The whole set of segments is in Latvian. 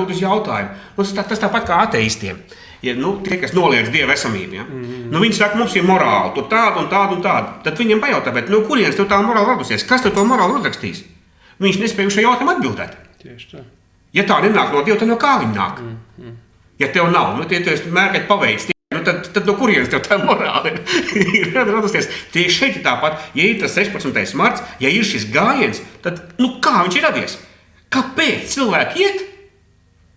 atbild uz jautājumu. Tas tāpat kā ateistiem. Ja, tie, kas noliedz Dieva esamību, ja? Viņi saka, mums ir morāli, tur tāda un tāda un tāda. Tad viņiem pajautā, bet kurienes tev tā morāli radusies? Kas tev to morāli uzrakstīs? Viņš nespēja uz šo jautājumu atbildēt. Tieši tā. Ja tā nenāk no Dieva, tad no kā viņa nāk? Ja tev nav, ja tu esi mērķi paveicis, tad no kurienes tev tā morāli ir radusies? Tieši šeit ir tāpat, ja ir tas 16. marts, ja ir šis gājiens, tad kā viņš ir radies? Kāpēc cilvēki iet?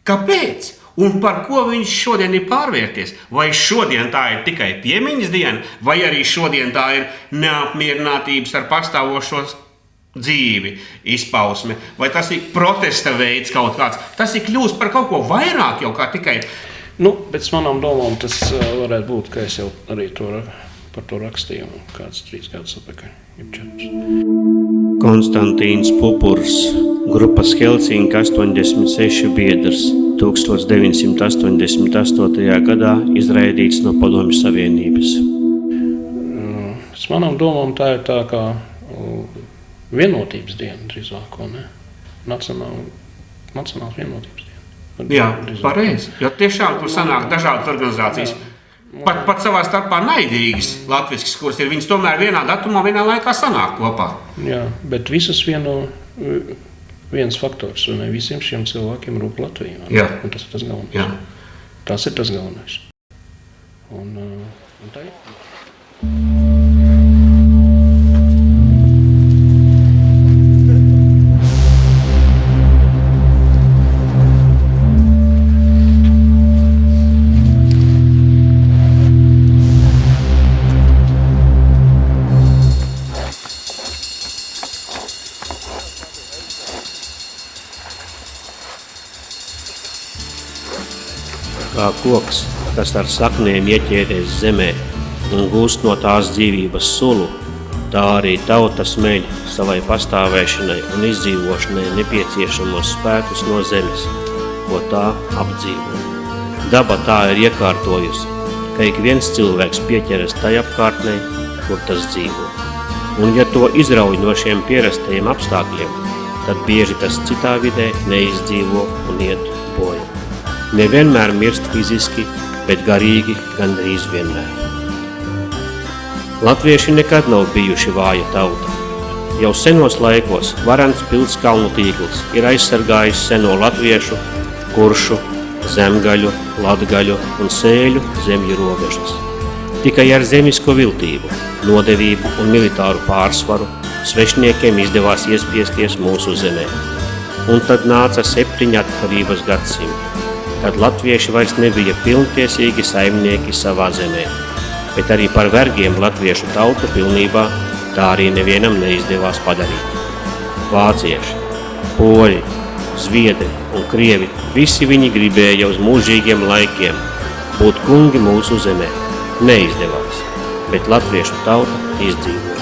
Kāpēc? Un par ko viņš šodien ir pārvērties? Vai šodien tā ir tikai piemiņas diena, vai arī šodien tā ir neapmierinātības ar pastāvošos dzīvi izpausme, vai tas ir protesta veids kaut kāds. Tas ir kļūst par kaut ko vairāk jau kā tikai. Pēc manām domām tas varētu būt, ka es jau arī par to rakstīju kāds 3 gadus atpakaļ. Konstantīns Pupurs, grupas Helsinki 86 biedrs, 1988. gadā izraidīts no Padomju Savienības. Pēc manām domām tā ir tā kā vienotības diena drīzāk, ne? Nacionāls vienotības diena. Jā, pareizi. Jo tiešām tur sanāk dažādas organizācijas. Pat savā starpā naidīgas latviskas, kuras ir viņas tomēr vienā datumā, vienā laikā sanāk kopā. Jā, bet visas viens faktors, un visiem šiem cilvēkiem rūp Latvija. Jā. Un tas ir tas galvenais. Jā. Tas ir tas galvenais. Un tā ir. Kā koks, kas ar saknēm ieķēries zemē un gūst no tās dzīvības sulu, tā arī tauta smeļ savai pastāvēšanai un izdzīvošanai nepieciešamos spēkus no zemes, ko tā apdzīvo. Daba tā ir iekārtojusi, ka ik viens cilvēks pieķeras tai apkārtnei, kur tas dzīvo. Un ja to izrauj no šiem pierastajiem apstākļiem, tad bieži tas citā vidē neizdzīvo un iet bojā. Nevienmēr mirst fiziski, bet garīgi gandrīz vienmēr. Latvieši nekad nav bijuši vāja tauta. Jau senos laikos varens pilskalnu tīkls ir aizsargājis seno latviešu, kuršu, zemgaļu, latgaļu un sēļu zemju robežas. Tikai ar zemisko viltību, nodevību un militāru pārsvaru svešniekiem izdevās iespiesties mūsu zemē. Un tad nāca 7 atkarības gadsimti, kad latvieši vairs nebija pilntiesīgi saimnieki savā zemē, bet arī par vergiem latviešu tautu pilnībā tā arī nevienam neizdevās padarīt. Vācieši, poļi, zviedri un krievi, visi viņi gribēja uz mūžīgiem laikiem būt kungi mūsu zemē. Neizdevās, bet latviešu tauta izdzīvoja.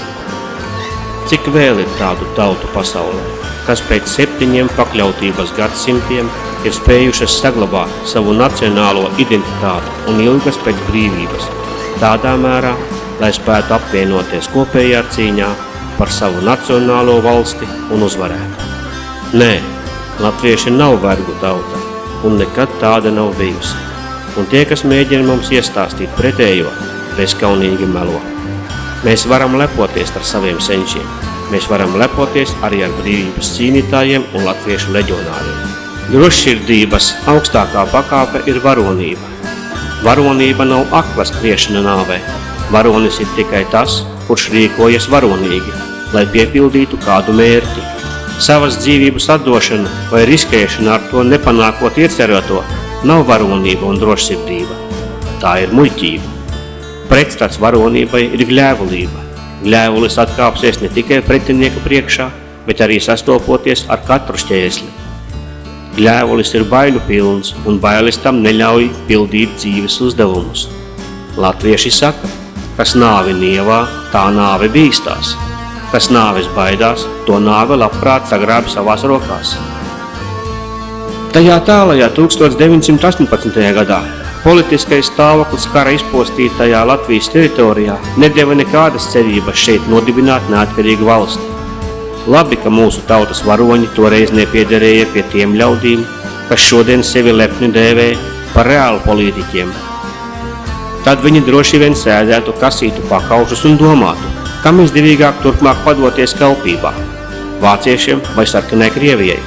Cik vēl ir tādu tautu pasaulē, kas pēc 7 pakļautības gadsimtiem ir spējušas saglabāt savu nacionālo identitāti un ilgas pēc brīvības, tādā mērā, lai spētu apvienoties kopējā cīņā par savu nacionālo valsti un uzvarētu. Nē, latvieši nav vergu tauta un nekad tāda nav bijusi. Un tie, kas mēģina mums iestāstīt pretējo, bezkaunīgi melo. Mēs varam lepoties ar saviem senčiem. Mēs varam lepoties arī ar brīvības cīnītājiem un latviešu leģionāriem. Drošsirdības augstākā pakāpe ir varonība. Varonība nav akla skriešana nāvē. Varonis ir tikai tas, kurš rīkojas varonīgi, lai piepildītu kādu mērķi. Savas dzīvības atdošana vai riskēšana ar to nepanākot iecerēto nav varonība un drošsirdība. Tā ir muļķība. Pretstats varonībai ir gļēvulība. Gļēvulis atkāpsies ne tikai pretinieku priekšā, bet arī sastopoties ar katru šķēsli. Gļēvulis ir baiļu pilns un bailis tam neļauj pildīt dzīves uzdevumus. Latvieši saka, kas nāvi nievā, tā nāve bīstās. Kas nāves baidās, to nāve labprāt sagrāb savās rokās. Tajā tālajā 1918. gadā politiskais stāvoklis kara izpostītajā Latvijas teritorijā nedeva nekādas cerības šeit nodibināt neatkarīgu valsti. Labi, ka mūsu tautas varoņi toreiz nepiederēja pie tiem ļaudīm, kas šodien sevi lepni dēvē par reālu politiķiem. Tad viņi droši vien sēdētu, kasītu pakaušus un domātu, kam izdevīgāk turpmāk padoties kalpībā – vāciešiem vai sarkanai Krievijai.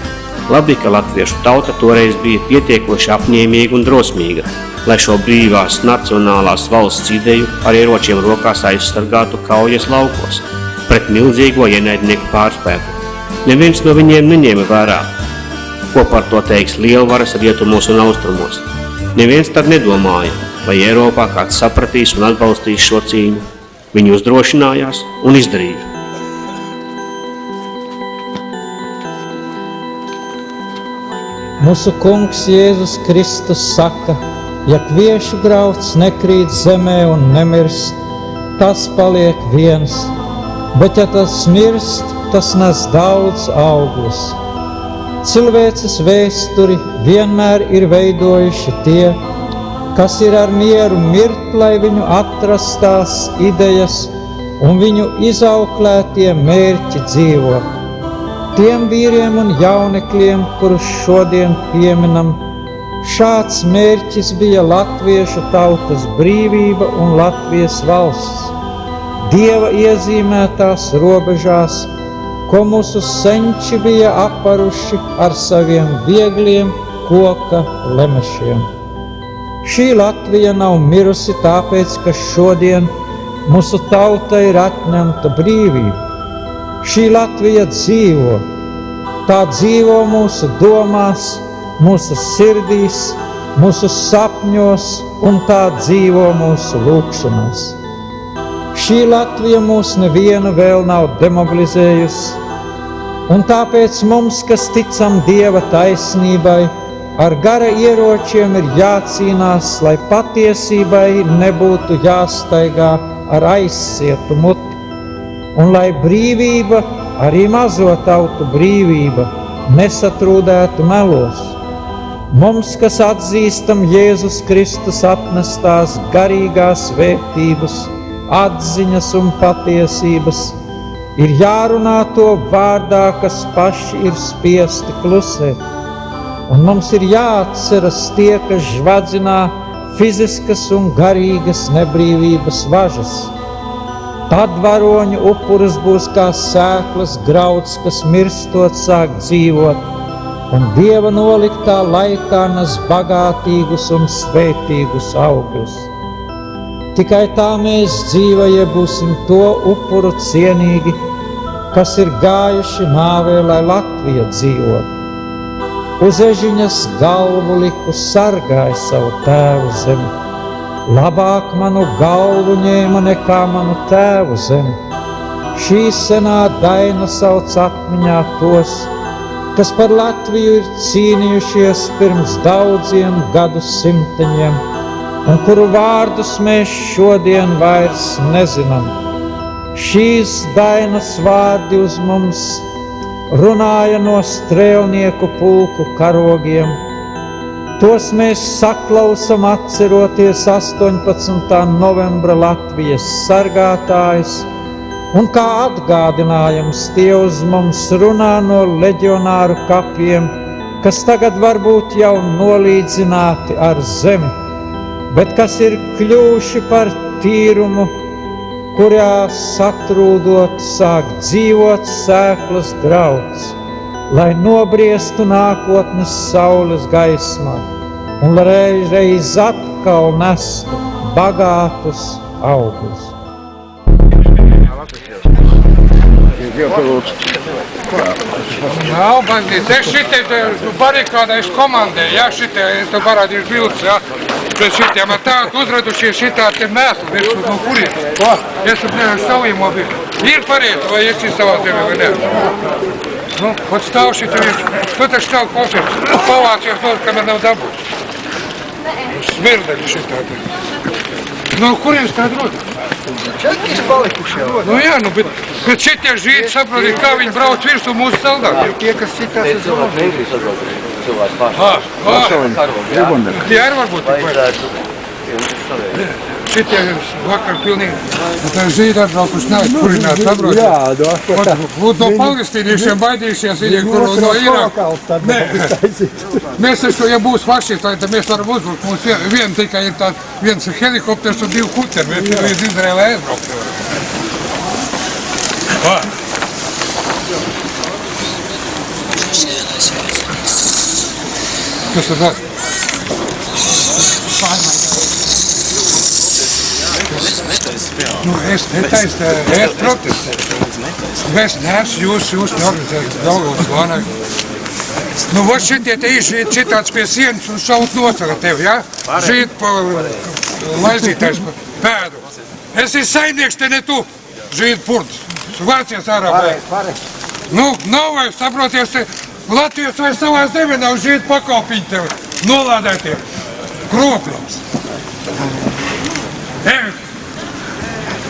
Labi, ka latviešu tauta toreiz bija pietiekoši apņēmīga un drosmīga, lai šo brīvās nacionālās valsts ideju ar ieročiem rokās aizsargātu kaujas laukos pret milzīgo ienaidnieku pārspēku. Neviens no viņiem neņēma vērā, ko par to teiks lielvaras rietumos un austrumos. Neviens tad nedomāja, vai Eiropā kāds sapratīs un atbalstīs šo cīņu. Viņi uzdrošinājās un izdarīja. Mūsu kungs Jēzus Kristus saka, ja kviešu grauds nekrīt zemē un nemirst, tas paliek viens, bet ja tas mirst, tas nes daudz augļus. Cilvēces vēsturi vienmēr ir veidojuši tie, kas ir ar mieru mirt, lai viņu atrastās idejas un viņu izauklētie mērķi dzīvo. Tiem vīriem un jaunekļiem, kurus šodien pieminam, šāds mērķis bija latviešu tautas brīvība un Latvijas valsts, Dieva iezīmētās robežās, ko mūsu senči bija aparuši ar saviem viegliem koka lemešiem. Šī Latvija nav mirusi tāpēc, ka šodien mūsu tauta ir atņemta brīvība. Šī Latvija dzīvo. Tā dzīvo mūsu domās, mūsu sirdīs, mūsu sapņos un tā dzīvo mūsu lūkšanās. Šī Latvija mūs nevienu vēl nav demobilizējusi, un tāpēc mums, kas ticam Dieva taisnībai, ar gara ieročiem ir jācīnās, lai patiesībai nebūtu jāstaigā ar aizsietu muti. Un lai brīvība, arī mazo tautu brīvība, nesatrūdētu melos. Mums, kas atzīstam Jēzus Kristus atnestās garīgās vērtības, atziņas un patiesības, ir jārunā to vārdā, kas paši ir spiesti klusēt. Un mums ir jāatceras tie, kas žvadzinā fiziskas un garīgas nebrīvības važas. Tad varoņu upuris būs kā sēklas grauds, kas mirstot sāk dzīvot, un Dieva noliktā laitā nes bagātīgus un svētīgus augļus. Tikai tā mēs dzīvajie būsim to upuru cienīgi, kas ir gājuši nāvē, lai Latvija dzīvot. Uz ežiņas galvu liku sargāja savu tēvu zemi. Labāk manu galvu ņēma nekā manu tēvu zemi. Šī senā daina sauc atmiņā tos, kas par Latviju ir cīnījušies pirms daudziem gadu simteņiem, un kuru vārdus mēs šodien vairs nezinām. Šīs dainas vārdi uz mums runāja no strēlnieku pulku karogiem. Tos mēs saklausam atceroties 18. novembra Latvijas sargātājus, un kā atgādinājums tie uz mums runā no leģionāru kapiem, kas tagad varbūt jau nolīdzināti ar zemi, bet kas ir kļuvuši par tīrumu, kurā satrūdot sāk dzīvot sēklas grauds, lai nobriestu nākotnes saules gaismā un reiz atkal nestu bagātus augļus. Jā, bandīts, es šitie barikādēšu komandē, jā, šitie, es tev parādīšu bildes, jā, pēc šitiem, man tā uzradušies šitā te mēslu, visu no kuriem. Ko? Es nevaru savīm objektu. Ir pareizi, vai es ir savā zemē, vai ne? Nu, pat stāv šitie vienš, tu taču stāv koncepts, pavācies no, kamēr nav dabūt. Smirdeļi šitā te. No kurienes tā drod? Čekis palikuši jau. Nu jā, nu, bet šitie žīti saproti, kā viņi brauc virsū mūsu saldātiem. Tie, kas citās ir zolot. Negrib sabraukt cilvēku paši. Tie arī varbūt tik vajag. šitie vakar pilnīgi. Tā žīdi atbraukuši nāc, kurināt, saprot? Būtu no palestīniešiem baidījušies, viņi, kur no Irāka. Nē, mēs taču, ja būs fašisti, tad mēs varam uzbrukt. Mums vien tikai ir tāds, viens helikopters un 2 kuceri, mēs līdz Izraēlē aizbraukt. Kas tad var? Nu, es protestēju. Es neesmu jūs neorganizēju galvos zvanaku. Nu, vot šitie te izžīt šitāds pie sienas un šaut nosaka tevi, ja? Žīt pa laizītais pēdu. Es esmu saimnieks, te ne tu, žīt purds. Vācies ārā. Nu, nav vai, saproties, Latvijas vai savā zemē nav žīt pakalpiņi tevi. Nolādētie. Kropļums.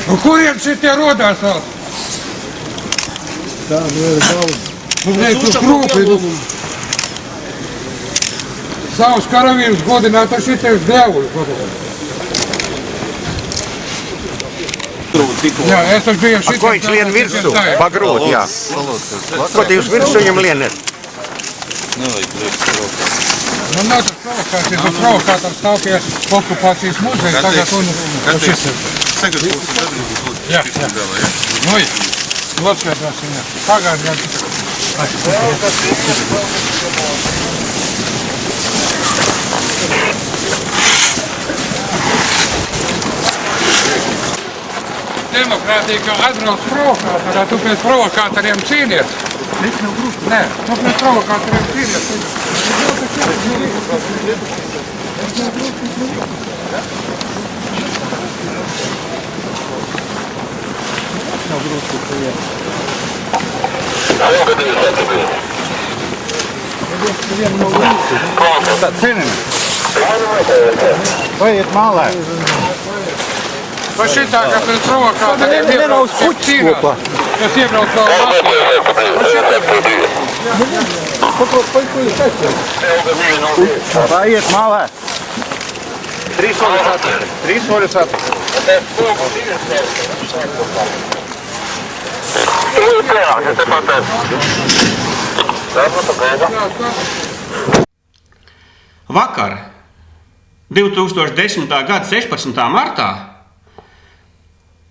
Nu, kuriem šitie rodās vēl? Tā, nu ir daudz. Nu, tu krūpi. Savus karavīrus godināt ar šitie dēvuļus godināt. Jā, es taču biju šitie... Ko viņš lien virsū? Pagrūt, jā. Ko te jūs virsū viņam lienat? Nu, nav tas provokācijas, bet provokātams stāv pie okupācijas muzeja. Tagad un šis ir. Jā. Nu, atskaitās viņā. Pagād, jā. Demokrātija, ka atbrauc provokātorā, tu pēc provokātoriem cīnies. Nē, tu pēc provokātoriem cīnies. Tā cenina. Paiet malē. Vai šitā, ka pēc provokātoriem iebrauc cīnās, kas iebrauc no Latvijas. Paiet malē. 3 soļus atpakaļ. 3 soļus atpakaļ. Vakar, 2010. gada 16. martā,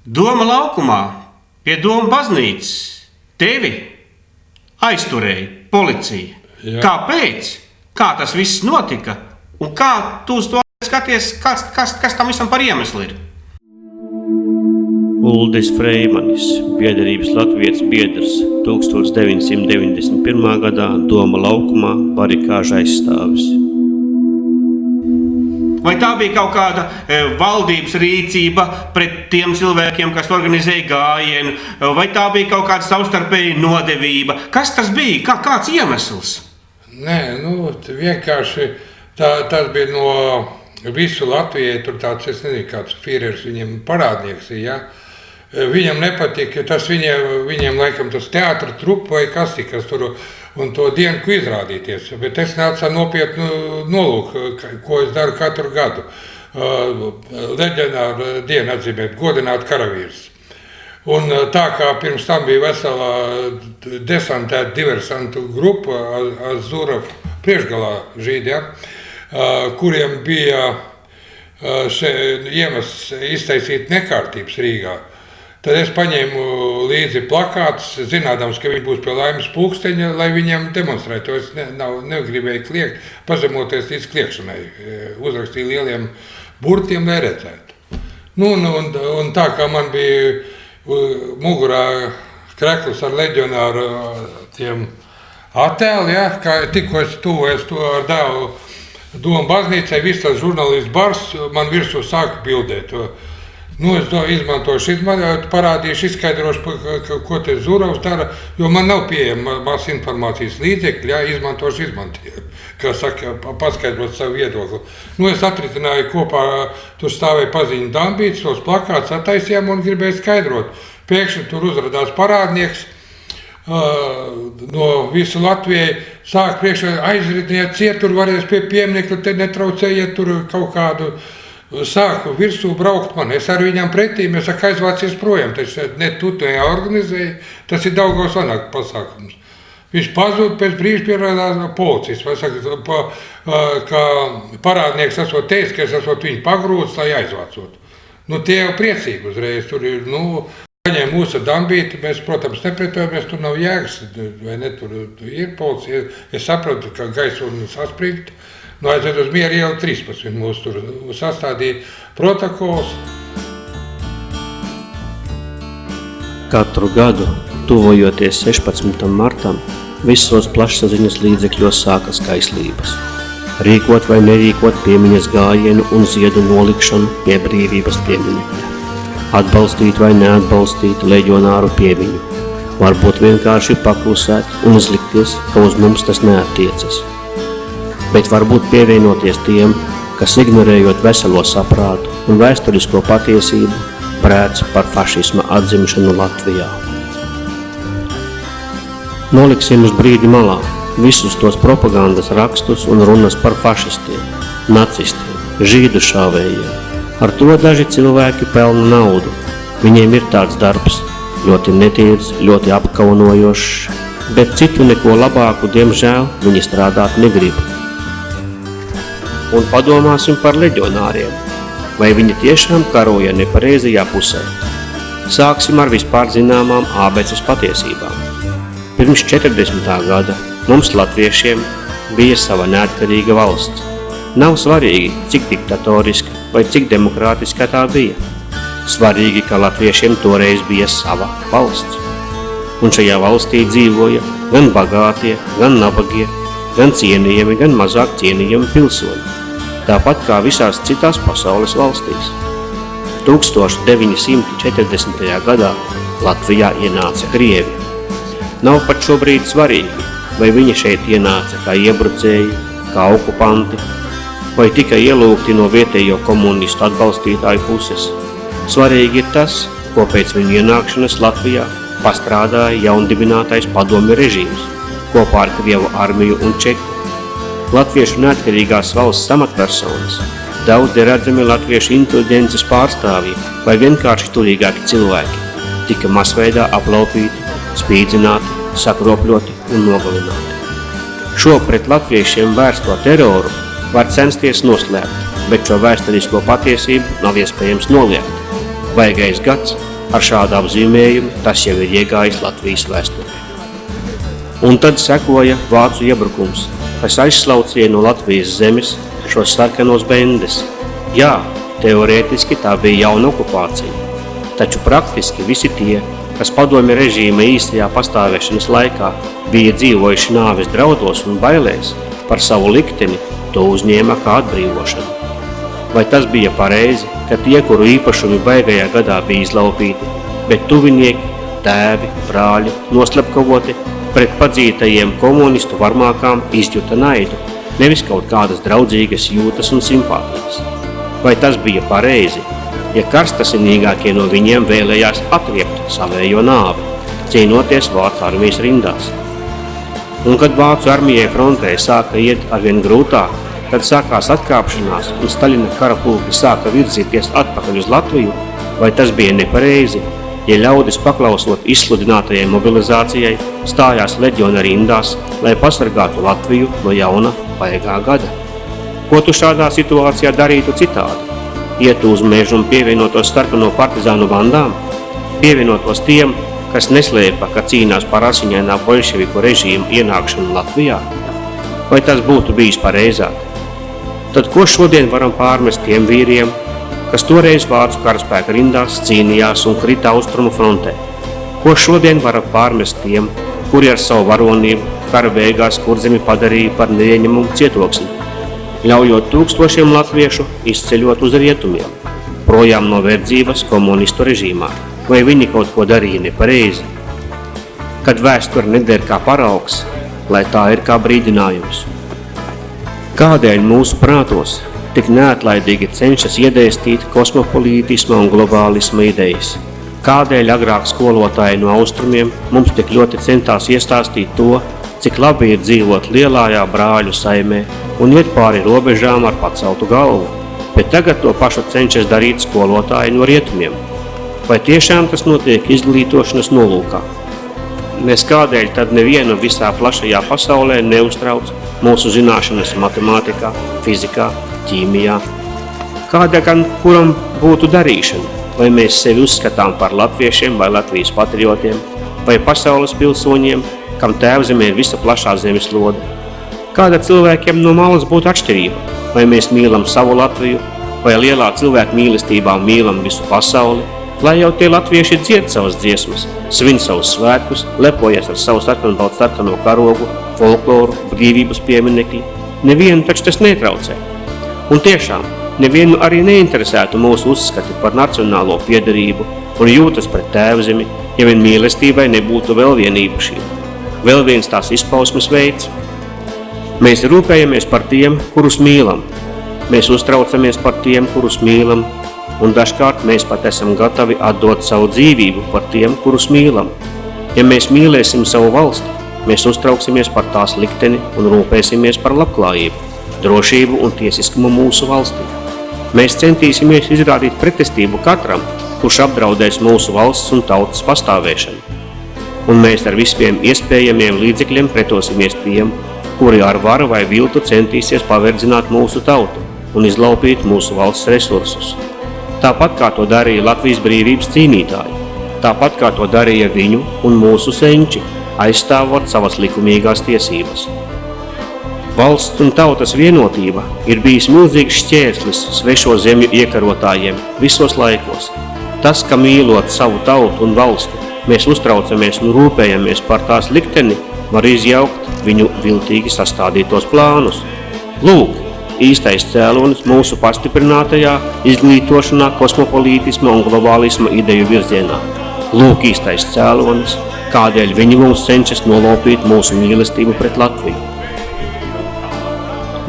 Doma laukumā pie Doma baznīcas tevi aizturēja policija. Jā. Kāpēc? Kā tas viss notika? Un kā tu uz to skaties, kas tam visam par iemeslu ir? Uldis Freimanis, biedrības latviešu biedrs, 1991. gadā Doma laukumā barikāžu aizstāvis. Vai tā bija kaut kāda valdības rīcība pret tiem cilvēkiem, kas organizēja gājienu, vai tā bija kaut kāda savstarpēja nodevība? Kas tas bija? Kāds iemesls? Nē, nu, vienkārši tas bija no visu Latvijai, tur tāds, es nezinu, kāds Fīrers viņam parādnieks, ja? Viņam nepatika, tas viņiem laikam tas teātra trupa vai kas tur un to dienu, ko izrādīties, bet es nācu nopietnu nolūku, ko es daru katru gadu. Leģendāru dienu atzīmēt, godināt karavīrus. Un tā kā pirms tam bija vesela desantēta diversantu grupa Azuraf priekšgalā žīdiem, kuriem bija iemesls iztaisīt nekārtības Rīgā. Tad es paņēmu līdzi plakātus, zinādams, ka viņi būs pie Laimes pulksteņa, lai viņiem demonstrētu. Es negribēju kliegt, pazemoties līdz kliegšanai. Uzrakstīju lieliem burtiem, lai redzētu. Nu, un tā kā man bija mugurā krekls ar leģionāru tiem attēli, ja, kā tikko es tuvojos to ar dēlu Doma baznīcai, viss tas žurnālists bars man virsū sāka bildēt. Nu, es izmantošu, parādīšu, izskaidrošu, ko te Zurovs dara, jo man nav pieejama maz informācijas līdzekļi, jā, izmantošu, kā saka, paskaidrot savu viedokli. Nu, es atritināju kopā, tur stāvēja paziņu dambītes, tos plakātus attaisījām un gribēju skaidrot. Pēkšņi tur uzradās parādnieks no visu Latvijai, sāk priekšā aizridiniet ciet, tur varēs pie pieminiekļa, te netraucējiet tur kaut kādu sāku virsū braukt man. Es ar viņam pretī, mēs saku, aizvācies projām. Tas ne tu to organizēji, tas ir Daugavas vanāk pasākums. Viņš pazūd, pēc brīža pierādās policists. Vai saka, ka parādnieks esot teicis, ka es esot viņu pagrūts, lai aizvācot. Nu, tie jau priecīgi uzreiz. Tur ir, paņēma mūsu dambīti, mēs, protams, nepretojamies, tur nav jēgas, vai ne, tur ir policija. Es sapratu, ka gaisa un saspringt. Aizved uz Miera ielu 13 mūsu tur sastādīja protokols. Katru gadu, tuvojoties 16. martam, visos plašsaziņas līdzekļos sākas kaislības. Rīkot vai nerīkot piemiņas gājienu un ziedu nolikšanu pie brīvības pieminekļa. Atbalstīt vai neatbalstīt leģionāru piemiņu. Varbūt vienkārši paklusēt un izlikties, ka uz mums tas neattiecas. Bet varbūt pievienoties tiem, kas ignorējot veselo saprātu un vēsturisko patiesību, brēc par fašisma atzimšanu Latvijā. Noliksim uz brīdi malā visus tos propagandas rakstus un runas par fašistiem, nacistiem, žīdu šāvējiem. Ar to daži cilvēki pelna naudu. Viņiem ir tāds darbs, ļoti netīrs, ļoti apkaunojošs, bet citu neko labāku, diemžēl, viņi strādāt negrib. Un padomāsim par leģionāriem, vai viņi tiešām karoja nepareizajā pusē. Sāksim ar vispār zināmām ābeces patiesībām. Pirms 40. gada mums latviešiem bija sava neatkarīga valsts. Nav svarīgi, cik diktatoriska vai cik demokrātiska tā bija. Svarīgi, ka latviešiem toreiz bija sava valsts. Un šajā valstī dzīvoja gan bagātie, gan nabagie, gan cienījami, gan mazāk cienījami pilsoņi. Tāpat kā visās citās pasaules valstīs. 1940. gadā Latvijā ienāca Krievi. Nav pat šobrīd svarīgi, vai viņi šeit ienāca kā iebrucēji, kā okupanti, vai tikai ielūgti no vietējo komunistu atbalstītāju puses. Svarīgi ir tas, ko pēc viņu ienākšanas Latvijā pastrādāja jaundibinātais padomju režīms kopā ar Krievu armiju un Čeku. Latviešu neatkarīgās valsts amatpersonas, daudzi redzami latviešu inteliģences pārstāvji vai vienkārši turīgāki cilvēki, tika masveidā aplaupīti, spīdzināti, sakropļoti un nogalināti. Šo pret latviešiem vērsto teroru var censties noslēpt, bet šo vēsturisko patiesību nav iespējams noliegt. Baigais gads ar šādu apzīmējumu tas jau ir iegājis Latvijas vēsturē. Un tad sekoja vācu iebrukums, kas aizslaucīja no Latvijas zemes šos sarkanos bendes. Jā, teorētiski tā bija jauna okupācija, taču praktiski visi tie, kas padomju režīma īstajā pastāvēšanas laikā bija dzīvojuši nāves draudos un bailēs par savu likteni, to uzņēma kā atbrīvošanu. Vai tas bija pareizi, ka tie, kuru īpašumi baigajā gadā bija izlaupīti, bet tuvinieki, tēvi, brāļi, noslepkavoti, pret padzītajiem komunistu varmākām izjuta naidu, nevis kaut kādas draudzīgas jūtas un simpātijas. Vai tas bija pareizi, ja karstasinīgākie no viņiem vēlējās atriept savējo nāvi, cīnoties vācu armijas rindās? Un kad vācu armijai frontē sāka iet arvien grūtāk, kad sākās atkāpšanās un Staļina karapulki sāka virzīties atpakaļ uz Latviju, vai tas bija nepareizi, ja ļaudis paklausot izsludinātajai mobilizācijai stājās leģiona rindās, lai pasargātu Latviju no jauna baigā gada? Ko tu šādā situācijā darītu citādi? Ietu uz mežu un pievienotos sarkano partizānu bandām? Pievienotos tiem, kas neslēpa, ka cīnās par asiņainā boļševiku režīmu ienākšanu Latvijā? Vai tas būtu bijis pareizāk? Tad ko šodien varam pārmest tiem vīriem, kas toreiz vācu karaspēka rindās cīnījās un krita austrumu frontē? Ko šodien varam pārmest tiem, kuri ar savu varonību kara beigās Kurzemi padarīja par neieņemumu cietoksni, ļaujot tūkstošiem latviešu izceļot uz rietumiem, projām no verdzības komunistu režīmā? Vai viņi kaut ko darīja nepareizi? Kad vēsture neder kā paraugs, lai tā ir kā brīdinājums. Kādēļ mūsu prātos tik neatlaidīgi cenšas iedēstīt kosmopolītisma un globālisma idejas? Kādēļ agrāk skolotāji no austrumiem mums tik ļoti centās iestāstīt to, cik labi ir dzīvot lielājā brāļu saimē un iet pāri robežām ar paceltu galvu? bet tagad to pašu cenšas darīt skolotāji no rietumiem. Vai tiešām tas notiek izglītošanas nolūkā? Mēs kādēļ tad nevienu visā plašajā pasaulē neuztrauc mūsu zināšanas matemātikā, fizikā, ķīmijā? Kāda gan kuram būtu darīšana? Vai mēs sevi uzskatām par latviešiem vai Latvijas patriotiem, vai pasaules pilsoņiem, kam tēvzemē ir visa plašā zemeslode? Kāda cilvēkiem no malas būtu atšķirība? Vai mēs mīlam savu Latviju, vai lielā cilvēku mīlestībā mīlam visu pasauli? Lai jau tie latvieši dzied savas dziesmas, svin savus svētkus, lepojas ar savu sarkanbaltsarkano karogu, folkloru, brīvības pieminekļi. Nevienu taču tas netraucē. Un tiešām, nevienu arī neinteresētu mūsu uzskati par nacionālo piederību un jūtas pret tēvzemi, ja vien mīlestībai nebūtu vēl viena īpašība. Vēl viens tās izpausmes veids. Mēs rūpējamies par tiem, kurus mīlam. Mēs uztraucamies par tiem, kurus mīlam, un dažkārt mēs pat esam gatavi atdot savu dzīvību par tiem, kurus mīlam. Ja mēs mīlēsim savu valsti, mēs uztrauksimies par tās likteni un rūpēsimies par labklājību, drošību un tiesiskumu mūsu valstī. Mēs centīsimies izrādīt pretestību katram, kurš apdraudēs mūsu valsts un tautas pastāvēšanu. Un mēs ar visiem iespējamiem līdzekļiem pretosimies tiem, kuri ar varu vai viltu centīsies paverdzināt mūsu tautu un izlaupīt mūsu valsts resursus. Tāpat kā to darīja Latvijas brīvības cīnītāji, tāpat kā to darīja viņu un mūsu senči, aizstāvot savas likumīgās tiesības. Valsts un tautas vienotība ir bijis milzīgs šķērslis svešo zemju iekarotājiem visos laikos. Tas, ka mīlot savu tautu un valsti, mēs uztraucamies un rūpējamies par tās likteni, var izjaukt viņu viltīgi sastādītos plānus. Lūk, īstais cēlonis mūsu pastiprinātajā izglītošanā, kosmopolītisma un globālisma ideju virzienā. Lūk, īstais cēlonis, kādēļ viņi mums cenšas nolopīt mūsu mīlestību pret Latviju.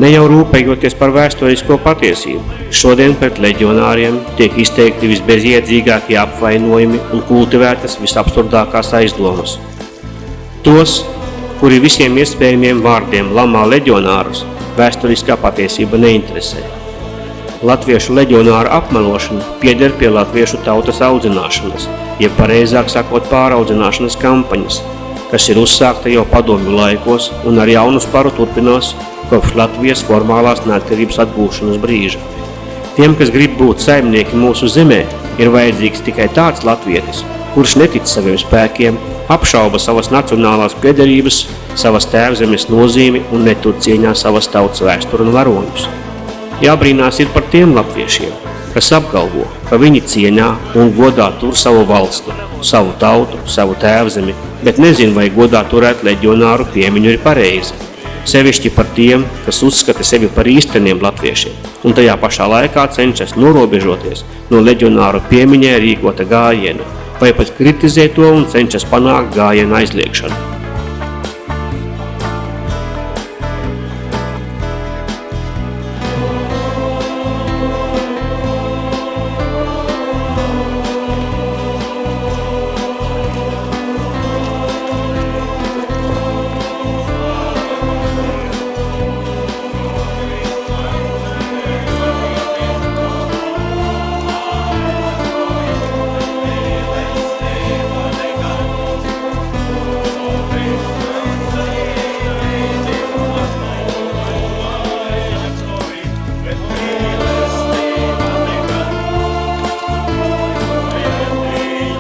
Ne jau rūpējoties par vēsturisko patiesību, šodien pret leģionāriem tiek izteikti visbezjēdzīgākie apvainojumi un kultivētas visabsurdākās aizdomas. Tos, kuri visiem iespējamiem vārdiem lamā leģionārus, vēsturiskā patiesība neinteresē. Latviešu leģionāru apmelošana pieder pie latviešu tautas audzināšanas, jeb pareizāk sakot pāraudzināšanas kampaņas, kas ir uzsākta jau padomju laikos un ar jaunu sparu turpinās kopš Latvijas formālās neatkarības atgūšanas brīža. Tiem, kas grib būt saimnieki mūsu zemē, ir vajadzīgs tikai tāds latvietis, kurš netic saviem spēkiem, apšauba savas nacionālās piederības, savas tēvzemes nozīmi un netur cieņā savas tautas vēsturi un varoņus. Jābrīnās ir par tiem latviešiem, kas apgalvo, ka viņi cieņā un godā tur savu valstu, savu tautu, savu tēvzemi, bet nezin, vai godā turēt leģionāru piemiņu ir pareizi. Sevišķi par tiem, kas uzskata sevi par īsteniem latviešiem un tajā pašā laikā cenšas norobežoties no leģionāru piemiņai rīkota gājiena, vai pat kritizē to un cenšas panākt gājiena aizliekšanu.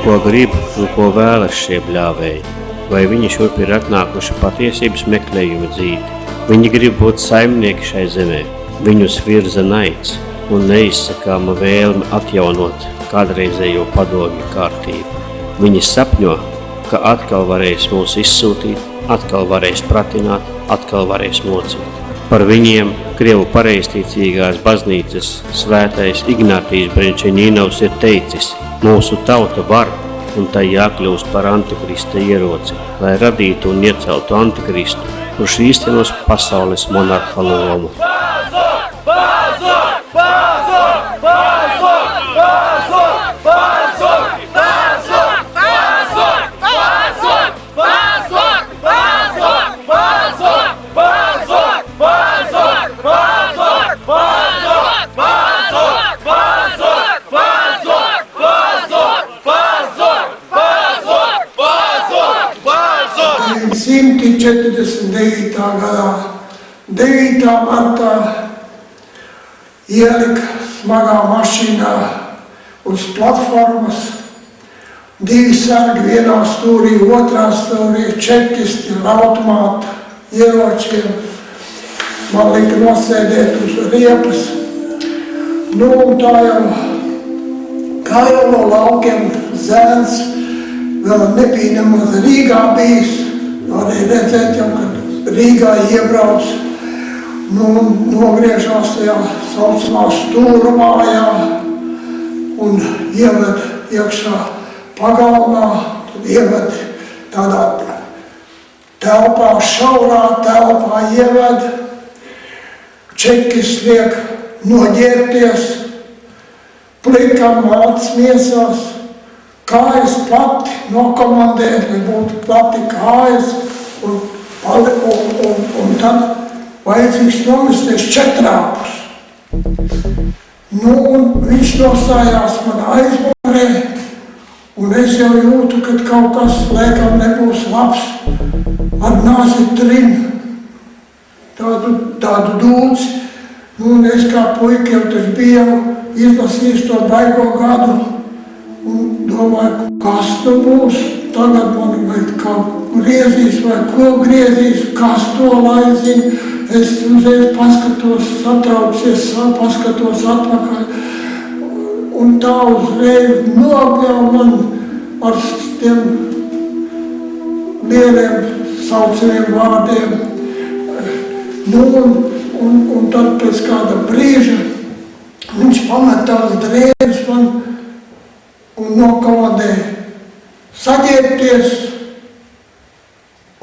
Ko grib un ko vēlas šie bļāvēji, vai viņi šurp ir atnākuši patiesības meklējuma dzīti. Viņi grib būt saimnieki šai zemē, viņus virza naids un neizsakāma vēlme atjaunot kādreizējo padomju kārtību. Viņi sapņo, ka atkal varēs mūs izsūtīt, atkal varēs pratināt, atkal varēs mocīt. Par viņiem Krievu pareizticīgās baznīcas svētais Ignātijs Brenčeņīnovs ir teicis: mūsu tauta var un tai jākļūst par antikrista ieroci, lai radītu un ieceltu antikristu, kurš īstenos pasaules monarha lomu. Bāzok! gadā 9. martā ielika smagā mašīnā uz platformas, 2 sargi vienā stūrī, otrā stūrī, čekisti ar automātu ieročiem. Man lika nosēdēt uz riepas. Nu, un tā jau, kā jau no laukiem zēns, vēl nebija nemaz Rīgā bijis. Arī redzēt jau, kad Rīgā iebrauc. Nu, nogriežās tajā saucamā stūra mājā un ieved iekšā pagalmā, tad ieved tādā telpā, šaurā telpā ieved. Čekis liek noģērbties, plikam māc miesās, kājas plati nokomandēt, lai būtu plati kājas, un tad vajadzīgs nomesties 4 āpus. Nu, un viņš nostājās man aizmugurē, un es jau jūtu, ka kaut kas laikam nebūs labs, ar nāzi trim tādu dūci. Nu, un es kā puika jau taču biju izlasījis to baigo gadu, un domāju, kas tu būs, tagad man vai kaut griezīs vai ko griezīs, kas to lai zina. Es uzreiz paskatos, satraucies, paskatos atpakaļ, un tā uzreiz nogļauj man ar tiem lieliem saucamiem vārdiem. Nu, un tad pēc kāda brīža viņš pamet tās drēbes man un nokomandēja saģērbties,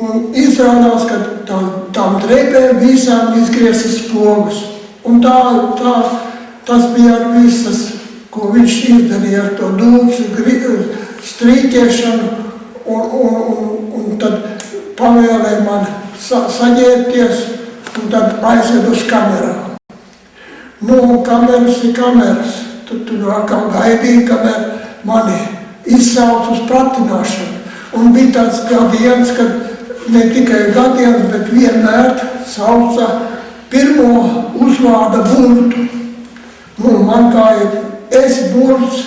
un izrādās, ka tām drēbēm visām izgrieztas spogas. Un tas bija ar visas, ko viņš izdarīja ar to dūcu strīķēšanu, un tad pavēlēja man saģērbties, un tad aizved uz kamerām. Nu, kameras ir kameras. Tad tu atkal gaidīji, kamēr mani izsauc uz pratināšanu. Un bija tāds gadiens, kad ne tikai gadiens, bet vienmēr sauca pirmo uzvārda burtu. Nu, man kā ir es burts,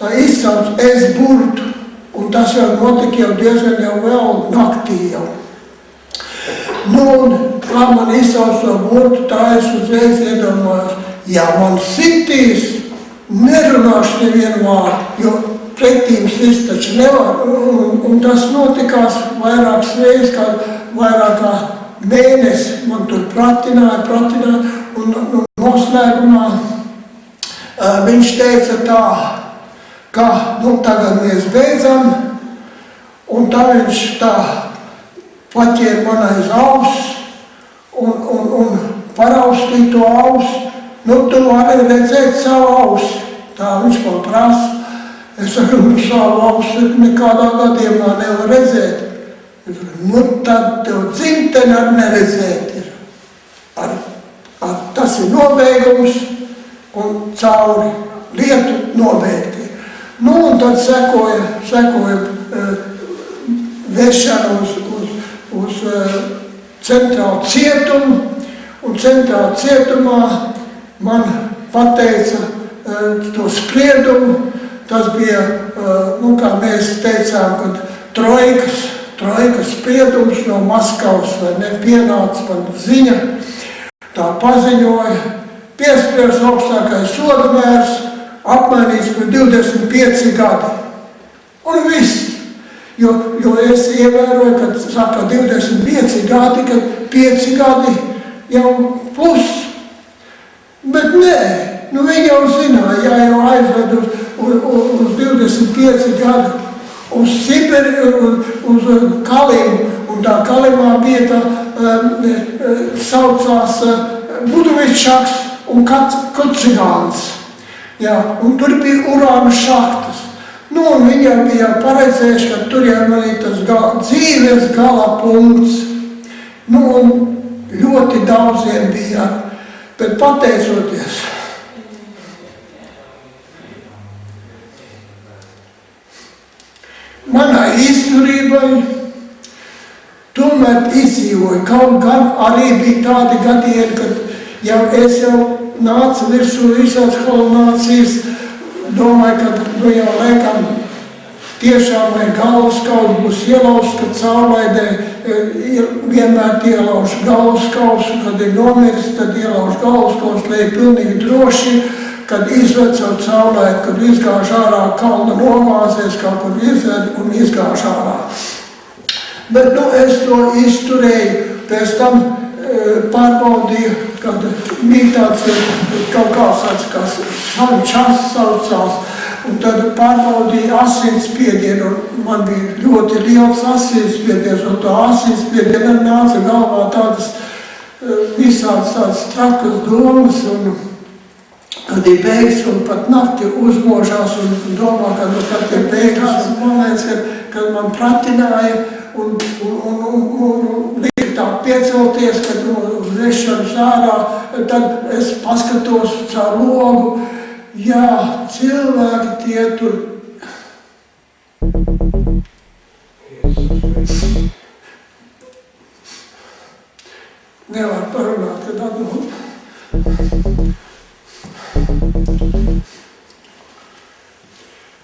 tā izsauc es burtu. Un tas jau notika jau diezgan jau vēl naktī jau. Nu, un kā man izsauc to burtu, tā es uzreiz iedomājos, ja man sitīs, nerunāšu nevienu vārdu, jo pretīm sist taču nevar. Un tas notikās vairākas reizes, kā vairāk kā mēnesi man tur pratināja, un noslēgumā viņš teica tā, ka nu tagad mēs beidzam, un tā viņš tā paķēra man aiz auss un paraustīja to ausi. Nu, tu vari redzēt savu ausi. Tā viņš man prasa. Es saku, nu, savu ausi nekādā gadījumā nevar redzēt. Nu, tad tev dzimteni ar neredzēt ir. Tas ir nobeigums un cauri lietu nobeigti. Nu, un tad sekoja vešana uz centrālu cietumu, un centrālu cietumā man pateica to spriedumu. Tas bija, nu, kā mēs teicām, kad trojkas spriedums no Maskavas vai nepienāca man ziņa. Tā paziņoja, piespriests augstākais sodamērs, apmainīts par 25 gadi. Un viss. Jo es ievēroju, kad saka 25 gadi, kad 5 gadi jau plus. Bet nē, nu viņi jau zināja, ja jau aizved uz 25 gadu uz Siberi, uz Kalimu, un tā Kalimā bija tā saucās Budovičaks un Kucigāns. Jā, un tur bija urāna šahtas. Nu, un viņi jau bija paredzējuši, ka tur jau man ir tas dzīves gala punkts. Nu, un ļoti daudziem bija, bet pateicoties manai izturībai, tomēr tomēr izdzīvoju. Kaut gan arī bija tādi gadieni, kad es jau nācu virsū visās kolonācijas, domāju, ka jau laikam tiešām vai galvaskauls būs ielausts, kad caurlaidē vienmēr ielauž galvaskausu, kad ir nomiris, tad ielauž galvaskausu, lai ir pilnīgi droši, kad izved savu caurlaidu, kad izgāž ārā kalna novāzies, kaut kur izved un izgāž ārā. Bet es to izturēju, pēc tam pārbaudīju, kad bija tāds kaut kāds šančas saucās, un tad pārbaudīju asinsspiedienu, un man bija ļoti liels asinsspiediens, un to asinsspiedienu nāca galvā tādas visādas tādas trakas domas, un kad ir beigas, un pat nakti uzmožās, un domā, kad ir beigas, un man liekas, kad man pratināja, un lika tā piecelties, kad uz vešanas ārā, tad es paskatos caur logu, jā, cilvēki tie tur. Nevar parunāt, kad atnāk.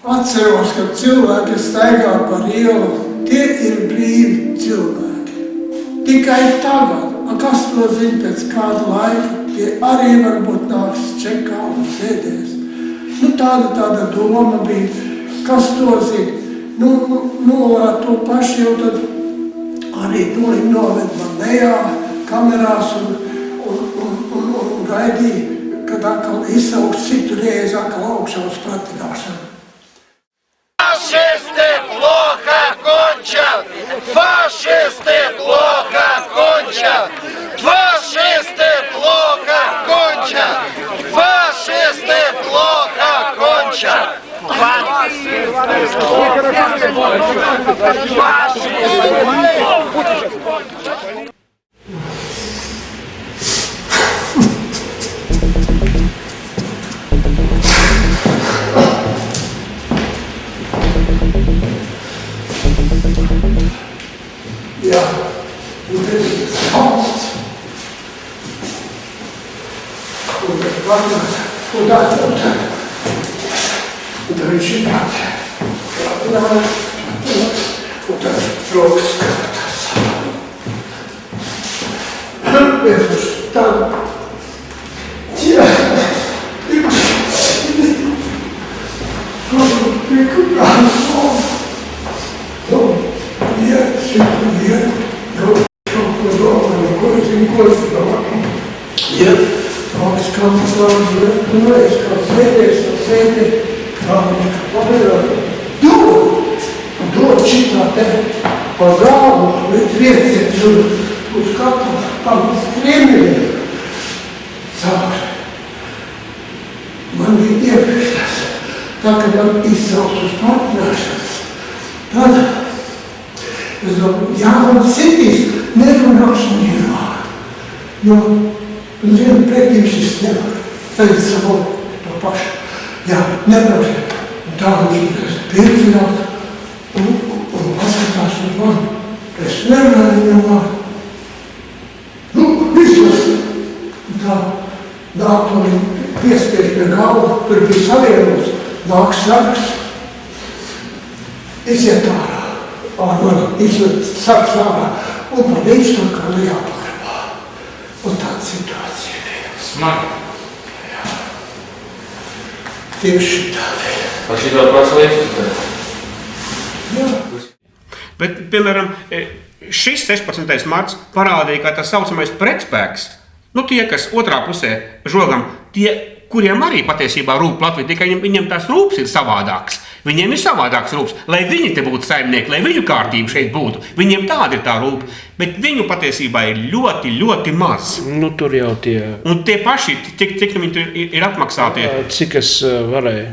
Atceros, kad cilvēki staigā par ielu, tie ir brīvi cilvēki. Tikai tagad, kas to zina pēc kāda laika, tie arī varbūt nāks čekā un sēdēs. Tāda doma bija, kas to zina. Ar to paši jau tad arī noved man lejā kamerās un gaidīja, kad atkal izsauks citu reizi atkal augšā uz pratināšanu. Фашисты плохо кончат! Фашисты плохо кончат! Фашисты плохо кончат! Фашисты плохо кончат! Jā, un tad ir skauts. Un tad varbūt, un tad viņš ir tādi. Un tad rokas skatās. Vienkārši tādu. Jā, dod šitā te pa galvu, bet rieciet uz katru tam skriemiem caur. Man bija iepriekšās, tā, kad man izsauc uz partināšanas, tad es domāju, jā, man sitīs, nerunāšu nierāk, jo vienu pretī šis nevar, tad es savu to pašu, jā, nebraukšu, un tā viņš piedzināt, un paskatās uz mani, es nerunāju nevāru, visos, tā, nāk to viņi piespiež pie galva, tur bija savienots, nāk sargs, iziet ārā, iziet sargs ārā, un pa viņš tur kā jāpagrabā. Un tāda situācija bija. Smagi. Jā. Tieši tādi. Vai šitā prasa lietas? Jā. Bet, piemēram, šis 16. marts parādīja, ka tas saucamais pretspēks, tie, kas otrā pusē žogam, tie, kuriem arī patiesībā rūp Latvija, tikai viņiem tās rūps ir savādāks. Viņiem ir savādāks rūps, lai viņi te būtu saimnieki, lai viņu kārtība šeit būtu. Viņiem tāda ir tā rūpa, bet viņu patiesībā ir ļoti, ļoti maz. Tur jau tie... Un tie paši, cik viņi ir apmaksātie? Cik es varēju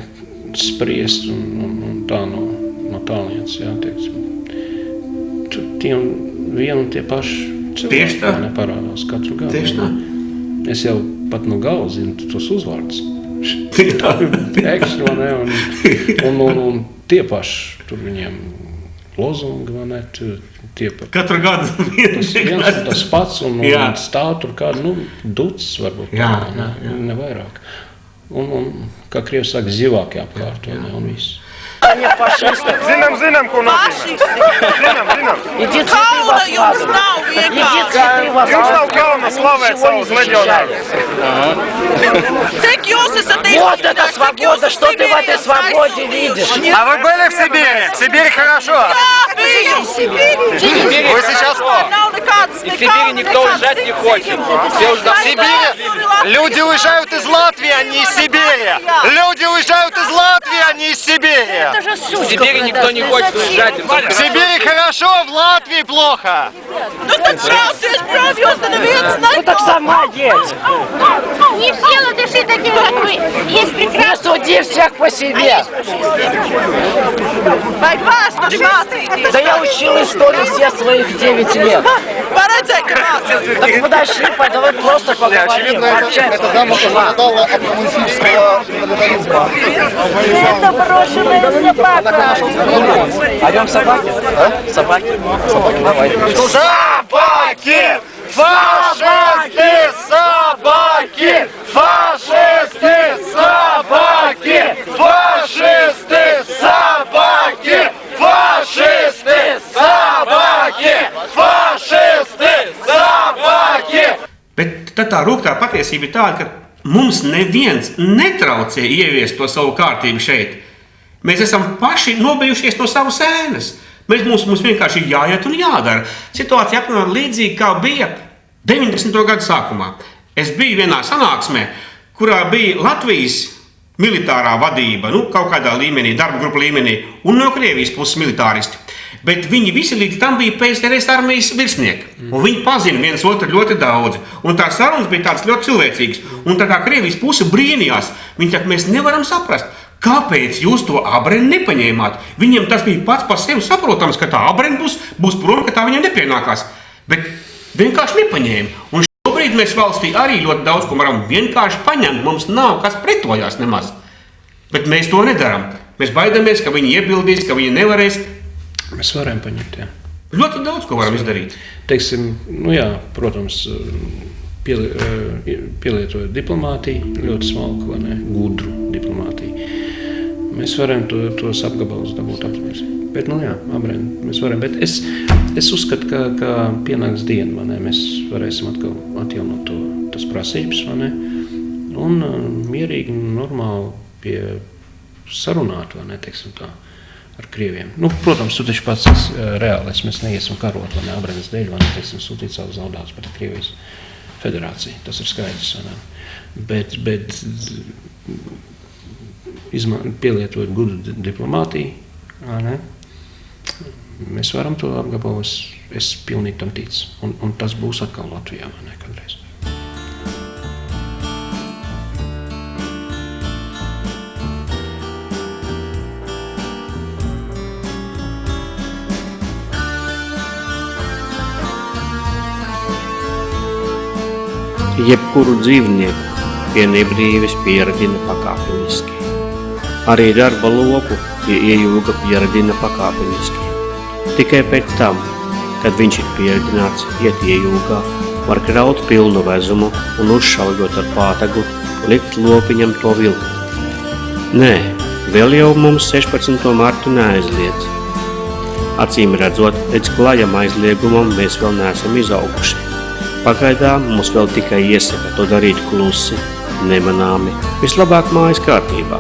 spriest un tā no tālienes, jā, teiksim. Tiem vien un tie paši cilvēki neparādās katru gadu. Tieši tā. Es jau pat no galva zinu tos uzvārdus. Pēkšņi, un tie paši tur viņiem lozungi, vai ne, tie par... Katru gadu Tas viens tas pats, un stāv tur kādu, ducis varbūt, ne vairāk. Un kā Krievs saka, zivāki apkārt, vai ne, un viss. Zinām, ko nozīmē. Zinām. Kauna jums nav vienkārši. Jums nav kauna slavēt savus leģionārus. Cik jūs esat Вот это свобода, что ты в этой свободе видишь? А вы были в Сибири? В Сибири хорошо. Вы сейчас... В Сибири никто уезжать не хочет. В Сибири люди уезжают из Латвии, а не из Сибири. Люди уезжают из Латвии, а не из Сибири. В Сибири никто не хочет уезжать. В Сибири хорошо, в Латвии плохо. Nu tad šausies prom, jūs te neviens Ну так сама едь. Не все латыши такие, как вы. Есть Не прекрасные. суди всех по себе. Vajag vēsturi mācīties. Да я учил историю все своих 9 лет. Paredzēja, ka mācīties. Так подошли, давай просто поговорим. Это дама пострадала от коммунистического тоталитаризма. Это брошенная собака. Пойдем собаки? Собаки? Давай. Собаки! Фашисты! Собаки! Фашисты! Собаки! Фашисты! Собаки! Фашисты! Собаки! Фашисты! Собаки! Bet tad tā rūgtā patiesība ir tāda, ka mums neviens netraucē ieviest to savu kārtību šeit. Mēs esam paši nobijušies no savas ēnas. Mums vienkārši ir jāiet un jādara. Situācija apmēram līdzīga, kā bija 90. gadu sākumā. Es biju vienā sanāksmē, kurā bija Latvijas militārā vadība, kaut kādā līmenī, darba grupa līmenī, un no Krievijas puses militāristi. Bet viņi visi līdz tam bija PSRS armijas virsnieki. Un viņi pazina viens otru ļoti daudz. Un tās sarunas bija tādas ļoti cilvēcīgas. Un tā kā Krievijas puse brīnījās, viņi tā, mēs nevaram saprast, kāpēc jūs to abreni nepaņēmāt? Viņiem tas bija pats par sevi saprotams, ka tā abreni būs prom, ka tā viņiem nepienākās. Bet vienkārši nepaņēma. Un šobrīd mēs valstī arī ļoti daudz ko varam vienkārši paņemt. Mums nav kas pretojās nemaz. Bet mēs to nedaram. Mēs baidamies, ka viņi iebildīs, ka viņi nevarēs. Mēs varam paņemt, jā. Ļoti daudz ko varam izdarīt. Teiksim, protams, pielietojot diplomātiju, ļoti smalku, vai ne, gudru diplomātiju. Mēs varam tos apgabalus dabūt apmērs. Bet, abrēn, mēs varam. Bet es uzskatu, ka pienāks diena, vai ne, mēs varēsim atkal atjaunot tas prasības, vai ne, un mierīgi, normāli sarunāt, vai ne, teiksim tā, ar Krieviem. Protams, tu taču pats reālis, mēs neiesim karot, vai ne, abrēnas dēļ, vai ne, teiksim, sūtīt savus zaudātus pret Krievijas federāciju. Tas ir skaidrs, vai ne. Bet pielietot gudu diplomātiju, vai ne, mēs varam to apgabalu, es pilnīgi tam ticu. Un tas būs atkal Latvijā, vai ne, kādreiz. Jebkuru dzīvnieku pie nebrīves pieradina pakāpeniski. Arī darba loku pie iejūga pieradina pakāpeniski. Tikai pēc tam, kad viņš ir pieradināts iet iejūgā, var kraut pilnu vezumu un uzšaujot ar pātagu, likt lopiņam to vilkt. Nē, vēl jau mums 16. martu neaizliedz. Acīm redzot, līdz klajam aizliegumam mēs vēl neesam izauguši. Pagaidām mums vēl tikai iesaka to darīt klusi, nemanāmi, vislabāk mājas kārtībā.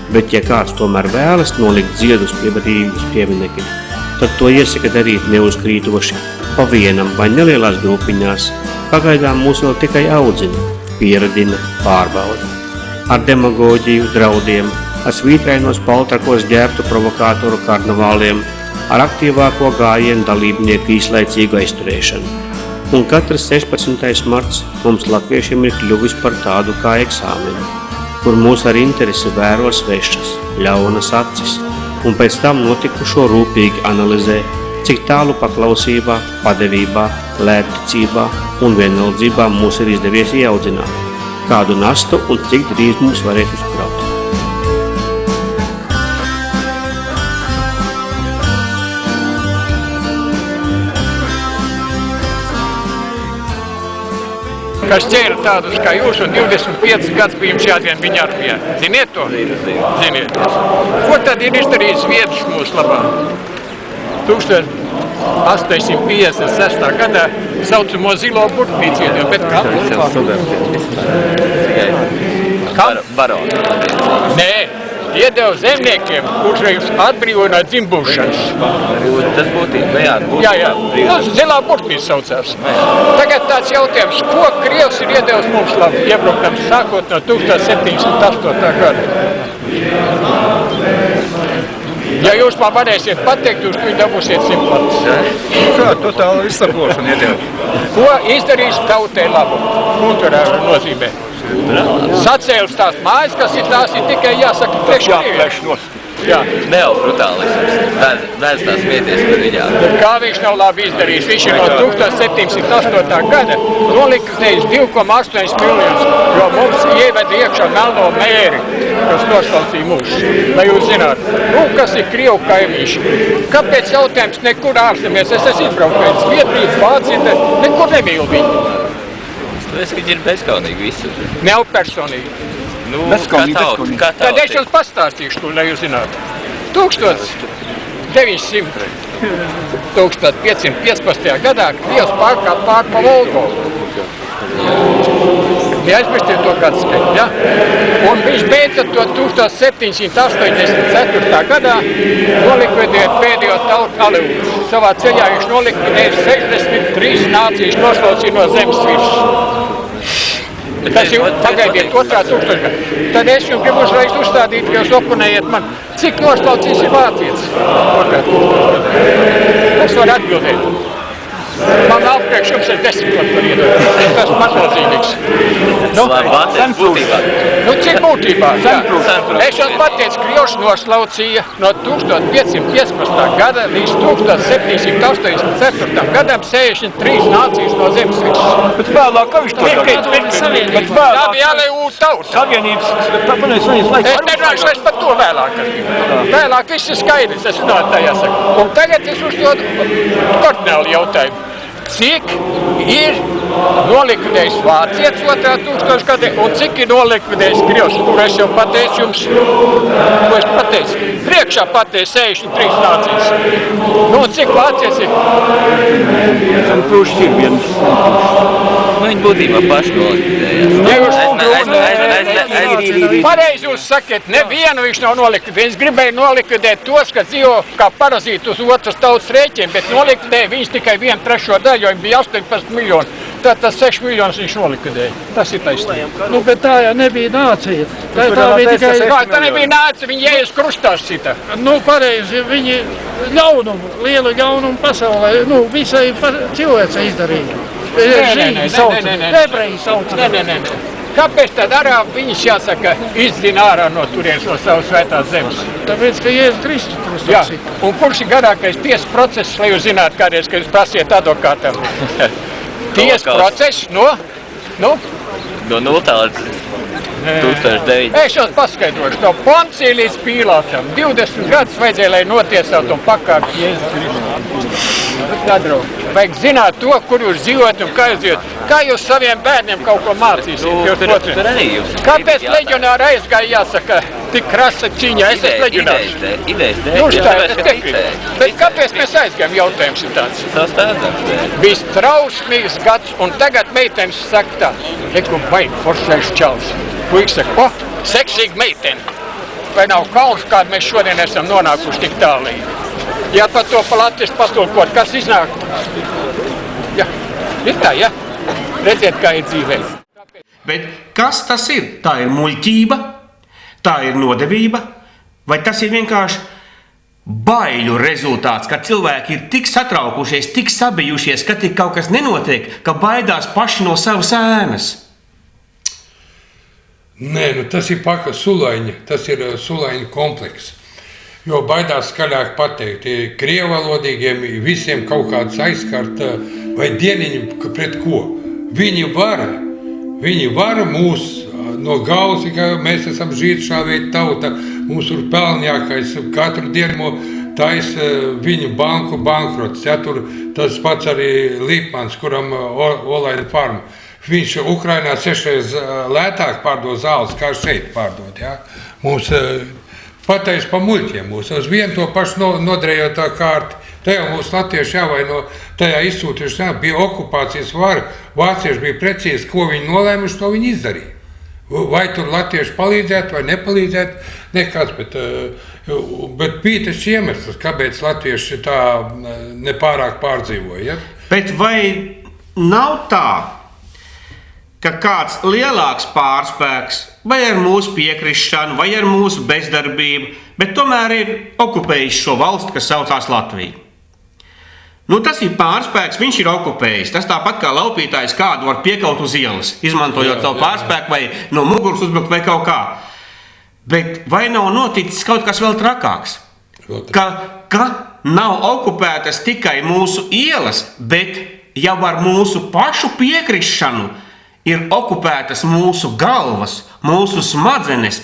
Bet, ja kāds tomēr vēlas nolikt ziedus pie brīvības pieminekļa, tad to iesaka darīt neuzkrītoši, pa vienam vai nelielās grupiņās. Pagaidām mūs vēl tikai audzina, pieradina, pārbauda. Ar demagoģiju, draudiem, ar svītrainos paltrakos ģērbtu provokātoru karnavāliem, ar aktīvāko gājienu dalībnieku īslaicīgu aizturēšanu. Un katrs 16. marts mums latviešiem ir kļuvis par tādu kā eksāmenu, kur mūs ar interesi vēro svešas, ļaunas acis, un pēc tam notikušo rūpīgi analizē, cik tālu paklausībā, padevībā, lētticībā un vienaldzībā mūs ir izdevies ieaudzināt, kādu nastu un cik drīz mums varēs uzkraut. kas ķēra tādus kā jūs, un 25 gads bija jums jāzien viņa armijā. Ziniet to? Ziniet. Ko tad ir izdarījis Zviedrs mūsu labā? 1856. gadā saucamo zilo burtnīcu iedeva, bet kā? Baroni. Nē, iedeva zemniekiem, kurš viņus atbrīvoja no dzimbušanas. Tas būtībā, jā. Jā. Zilā burtnīca saucās. Tagad tāds jautājums, ko Krievs ir iedevis mums labi, iebrukams sākot no 1708. gada? Ja jūs man varēsiet pateikt, jūs viņi dabūsiet 100 latus. Kā totāli izsakošana iedeva? Ko izdarīs tautai labu? Kulturā nozīmē. Sacēlis tās mājas, kas ir tās, ir tikai jāsaka priekškrievi. Jā. Neo brutālisms. Vēdz tās vieties par viņām. Kā viņš nav labi izdarījis? Viņš ir no 1708. gada nolikvidējis 2,8 miljonus, jo mums ieveda iekšā melno mēri, kas noslaucīja mūs. Lai jūs zināt, kas ir Krievu kaimiņš. Kāpēc jautājums nekur ārzemēs? Es esmu izbraukājis Zviedriju, Vāciju, nekur nemīlu viņu. Es, ka viņi ir bezkaunīgi visur. Nav personīgi. Nu, bezkaunīgi. Tad es jums pastāstīšu, lai jūs zinātu. 1515. gadā Krievs pārkāpa pār pa Volgovu. Neaizmirstiet to gadu skaitu, ja? Un viņš beidza to 1784. gadā nolikvidēt pēdējo tautu Aleutus. Savā ceļā viņš nolikvidēja 63 nācijas noslaucīja no zemes virsmas. Tas ir pagaidiet 2000. Tad es jums gribu uzreiz uzstādīt, ka jūs oponējiet man, cik noslaucījis ir vācietis. Es varu atbildēt. Man nav priekš jums ir 10 var iedot. Tas maznozīmīgs. Vācietis būtībā. Nu, cik būtībā? Es jums pateicu, Krievs noslaucīja no 1515. gada līdz 1784. gadam 63 nācijas no zemes virsmas. Bet vēlāk, kā viņš to darīja? Tā bija Aleutu tauta. Savienības, Es nerunāšu vairs par to vēlāk. Vēlāk viss ir skaidrs, es runāju tā jāsaka. Un tagad es uzdodu kardināli jautājumu. Cik ir nolikvidējis vācietis 2000. gadā un cik ir nolikvidējis Krievs? Tur es jau pateicu jums, ko es pateicu. Priekšā pateicu 63 nācijas. Nu, cik vācietis ir? Viņi būtībā paši nolikvidējās. Pareizi jūs sakat, nevienu viņš nav nolikvidējis. Viņš gribēja nolikvidēt tos, kas dzīvo kā parazīti uz otras tautas rēķiem, bet nolikvidēja viņš tikai 1/3 daļu, jo viņi bija 18 miljoni. Tātad 6 miljonus viņš nolikvidēja. Tas ir taisnība. Nu, bet tā jau nebija nācija. Tā bija tikai... Tā nebija nācija, viņi iejas krustās cita. Nu, pareizi, viņi ļaunumu, lielu ļaunumu pasaulē, nu, visai cilvēcei izdarīja. Ebreji sauc. Nē. Kāpēc tad arābi viņus, jāsaka, izdzina ārā no turienes no savas svētās zemes? Tāpēc, ka Jēzus Kristus krustās. Jā, un kurš ir garākais tiesas process, lai jūs zinātu kādreiz, ka jūs prasiet advokātam? Tiesas process no 0 līdz 1900. Es jums paskaidrošu, no Poncija līdz Pīlātam 20 gadus vajadzēja, lai notiesātu un pakāptu Jēzus Kristus. Vajag zināt to, kur jūs dzīvojat un kā jūs dzīvojat. Kā jūs saviem bērniem kaut ko mācīsiet? Kāpēc leģionāri aizgāja, jāsaka, tik krasa cīņā? Es esmu leģionārs. Bet kāpēc mēs aizgājam? Jautājums ir tāds. Bijis trausmīgs gads, un tagad meitenes saka tā. Eku baigi foršais čals. Puiks saka, seksīga meitene. Vai nav kauns, kādu mēs šodien esam nonākuši tik tālīgi? Ja par to pa latviski patulkot, kas iznāk? Ja, ir tā, ja? Redziet, kā ir dzīvē. Bet kas tas ir? Tā ir muļķība, tā ir nodevība, vai tas ir vienkārši baiļu rezultāts, ka cilvēki ir tik satraukušies, tik sabijušies, ka tik kaut kas nenotiek, ka baidās paši no savas ēnas? Nē, nu tas ir Sulaiņa, tas ir Sulaiņa komplekss. Jo baidās skaļāk pateikt, krievalodīgiem visiem kaut kāds aizskart vai dieniņi pret ko. Viņi vara mūs no galvas, ka mēs esam žīdšāvēja tauta, mums ir pelnjākais, katru dienu taisa viņu banku bankrots. Ja, tur tas pats arī Līpmans, kuram Olaina farma. viņš Ukrainā 6 lētāk pārdod zāles, kā šeit pārdod. Ja? Mums pateiks pa muļķiem, mūs uz vienu to pašu nodrējotā kārti. Tajā mūsu latvieši jāvaino, tajā izsūtīšanā bija okupācijas vara. Vācieši bija precīzi, ko viņi nolēmuši, to viņi izdarīja. Vai tur latvieši palīdzētu vai nepalīdzētu, nekāds, bet bija tas iemesls, kāpēc latvieši tā nepārāk pārdzīvoja. Ja? Bet vai nav tā, ka kāds lielāks pārspēks, vai ar mūsu piekrišanu, vai ar mūsu bezdarbību, bet tomēr ir okupējis šo valsti, kas saucās Latvija? Nu, tas ir pārspēks, viņš ir okupējis. Tas tāpat kā laupītājs kādu var piekaut uz ielas, izmantojot savu pārspēku vai no muguras uzbrukt vai kaut kā. Bet vai nav noticis kaut kas vēl trakāks? Ka nav okupētas tikai mūsu ielas, bet jau ar mūsu pašu piekrišanu ir okupētas mūsu galvas, mūsu smadzenes,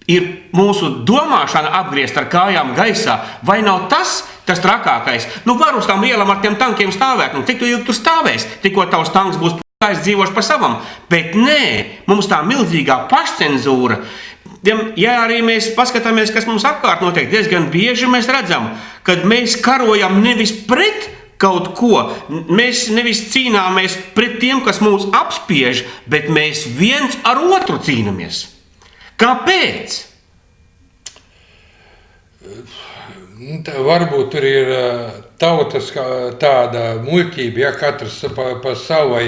ir mūsu domāšana apgriezt ar kājām gaisā. Vai nav tas trakākais? Nu, var uz tām ielām ar tiem tankiem stāvēt, nu, cik tu ilgi tur stāvēs, tikko tavs tanks būs es dzīvošu pa savam. Bet nē, mums tā milzīgā pašcenzūra. Ja arī mēs paskatāmies, kas mums apkārt notiek, diezgan bieži mēs redzam, kad mēs karojam nevis pret kaut ko, mēs nevis cīnāmies pret tiem, kas mūs apspiež, bet mēs viens ar otru cīnamies. Kāpēc? Varbūt tur ir tautas tāda muļķība, ja katrs pa savu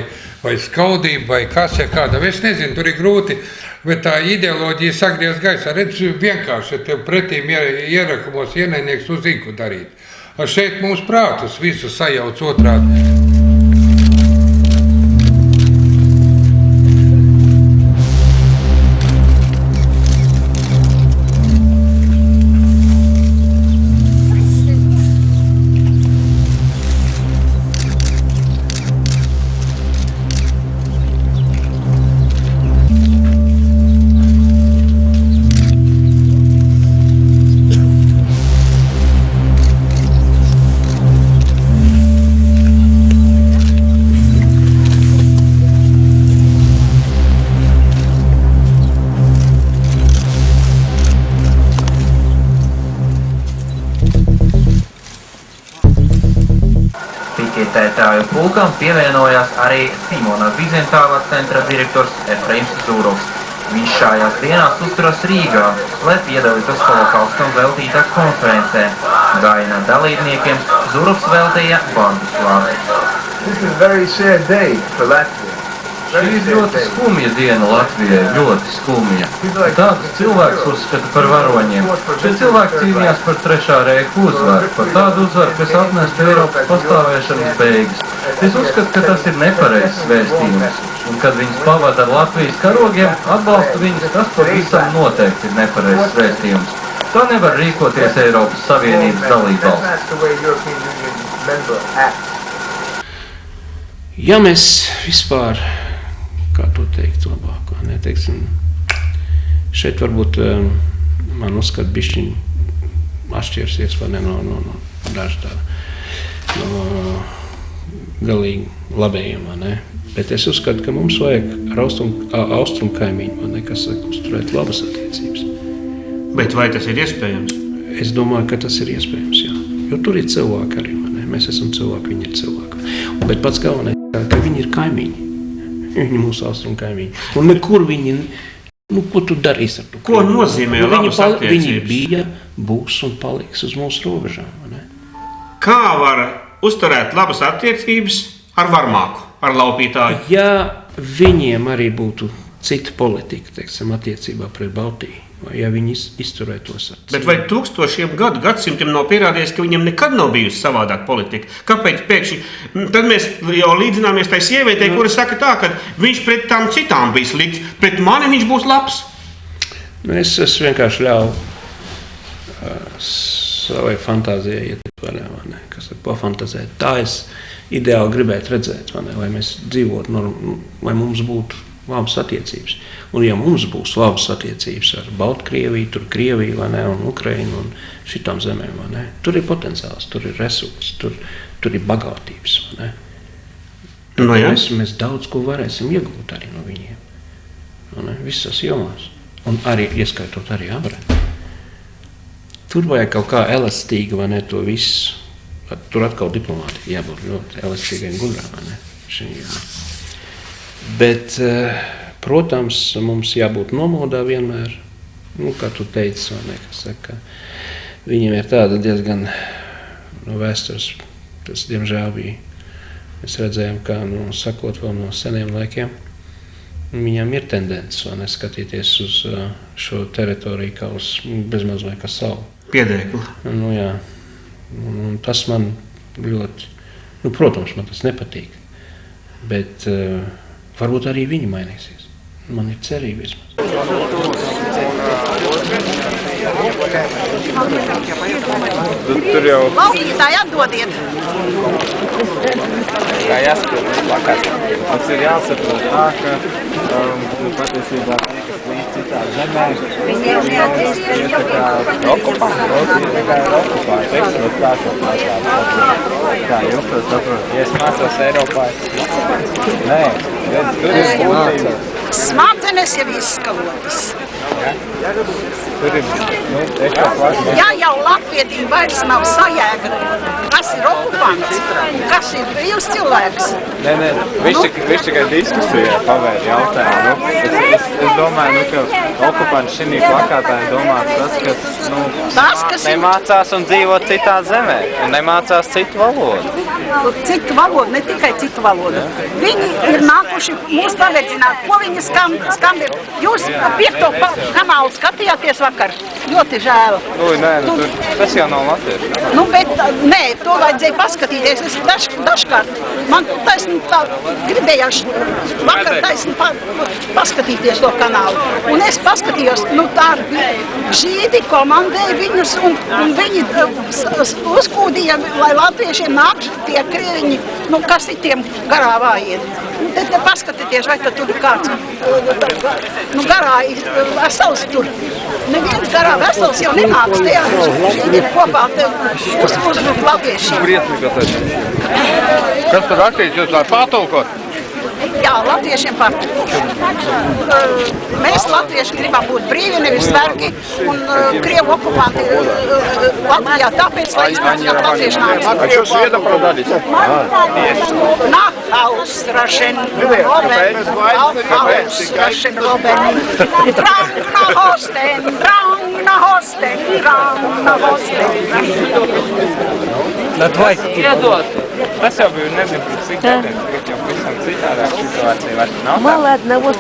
vai skaudību, vai kas, ja kāda. Es nezinu, tur ir grūti, bet tā ideoloģija sagriez gaisā. Redz, vienkārši, ja tev pretīm ierakumos ienaidnieks, tu zini, ko darīt. Ar šeit mums prātus visu sajauc otrādi. Piketētāju pulkam pievienojās arī Simona Vizentāla centra direktors Efraims Zūrovs. Viņš šajās dienās uzturas Rīgā, lai piedalītos holokaustam veltītā konferencē. Gaina dalībniekiem Zūrovs veltīja vārdus vārdus. This is a very sad day for Latvia. Šī ir ļoti skumja diena Latvijai, ļoti skumja. Tādus cilvēkus uzskata par varoņiem. Šie cilvēki cīnījās par Trešā reiha uzvaru, par tādu uzvaru, kas atnestu Eiropas pastāvēšanas beigas. Es uzskatu, ka tas ir nepareizs vēstījums, un kad viņus pavada ar Latvijas karogiem, atbalstu viņus, tas pavisam noteikti ir nepareizs vēstījums. Tā nevar rīkoties Eiropas Savienības dalībvalsts. Ja mēs vispār, kā to teikt labāk, neteiksim, šeit varbūt man uzskat bišķiņ atšķirsies, vai ne, no daži tāda, no galīgi labējiem, vai ne, bet es uzskatu, ka mums vajag ar austrumu kaimiņu, vai ne, kas uzturēt labas attiecības. Bet vai tas ir iespējams? Es domāju, ka tas ir iespējams, jā, jo tur ir cilvēki arī, vai ne, mēs esam cilvēki, viņi ir cilvēki, bet pats galvenais, ka viņi ir kaimiņi. Viņi mūsu austrumu kaimiņi. Un nekur viņi, ko tu darīsi ar to? Ko nozīmē labas attiecības? Viņi bija, būs un paliks uz mūsu robežām, vai ne? Kā var uzturēt labas attiecības ar varmāku, ar laupītāju? Ja viņiem arī būtu cita politika, teiksim, attiecībā pret Baltiju, vai ja viņi izturētos ar cīm. Bet vai tūkstošiem gadsimtiem nav pierādījies, ka viņam nekad nav bijusi savādāk politika? Kāpēc pēkšņi? Tad mēs jau līdzināmies tai sievietei, kura saka tā, ka viņš pret tām citām bija slikts, pret mani viņš būs labs. Es vienkārši ļauju savai fantāzijai iet vaļā, vai ne? Kas ir pafantazēt. Tā es ideāli gribētu redzēt, vai ne? Lai mēs dzīvotu, lai mums būtu labas attiecības. Un ja mums būs labas attiecības ar Baltkrieviju, tur Krieviju, vai ne, un Ukrainu, un šitām zemēm, vai ne, tur ir potenciāls, tur ir resursi, tur ir bagātības, vai ne. No, jā. Mēs daudz ko varēsim iegūt arī no viņiem. Visas jomās. Un arī ieskaitot arī abrēnu. Tur vajag kaut kā elastīgi, vai ne, to visu. Tur atkal diplomātika jābūt ļoti elastīgai un gudrā, vai ne? Bet, protams, mums jābūt nomodā vienmēr. Kā tu teici, vai ne, kas saka, viņiem ir tāda diezgan no vēstures, tas diemžēl bija. Mēs redzējām, kā, sakot vēl no seniem laikiem, viņam ir tendence, vai ne, skatīties uz šo teritoriju kā uz bezmaz vai kā savu. Piedēkli. Jā. Un tas man ļoti, protams, man tas nepatīk, bet varbūt arī viņi mainīsies. Man ir cerība vismaz. Tur jau... Laukītāji atdodiet! Kā jāsaprot plakāt. Mums ir jāsaprot tā, ka patiesībā liekas līdz citā zemē. Viņiem okupāts, eksploatācija plakāt. Kā jūs to saprot? Ja es mācos Eiropā, nē, tur ir būtība. Smadzenes jau izskalotas. Tur ir, ja jau latvietība vairs nav sajēga, kas ir okupants, kas ir brīvs cilvēks. Nē, viņš tikai diskusijā pavēr jautājumu. Es domāju, ka okupants šī plakātā ir domāts tas, kas nemācās un dzīvo citā zemē un nemācās citu valodu. Citu valodu, ne tikai citu valodu. Viņi ir nākuši mūs pavedzināt, ko viņi skambir. Jūs 5. kanālu skatījāties vakar? Ļoti žēl. Tas jau nav latviešu. Nē, to vajadzēja paskatīties. Es dažkārt, man taisni tā gribējās vakar taisni paskatīties to kanālu. Un es paskatījos, tā žīdi komandēja viņus un viņi uzkūdīja, lai latviešiem nāk tie krieviņi, kas ir tiem garā vājiet. Te paskatieties, vai tur ir kāds garā vesels tur. Neviens garā vesels jau nenāks tajā žīdiem kopā uz latviešiem. Kas tur rakstīts, jūs var patulkot? Jā, latviešiem mēs latvieši gribam būt brīvi, nevis vergi, un Krievu okupanti Latvijā tāpēc, lai izpēcinātu latviešu nāciju. A čo si jedna prodali? Nach ausraschen Robben, ausraschen Robben. Drang nach Osten, drang nach Osten, drang nach Osten. Iedot. Tas jau bija, nezinu, citādāk, bet jau visam citādāk situācija vairs nav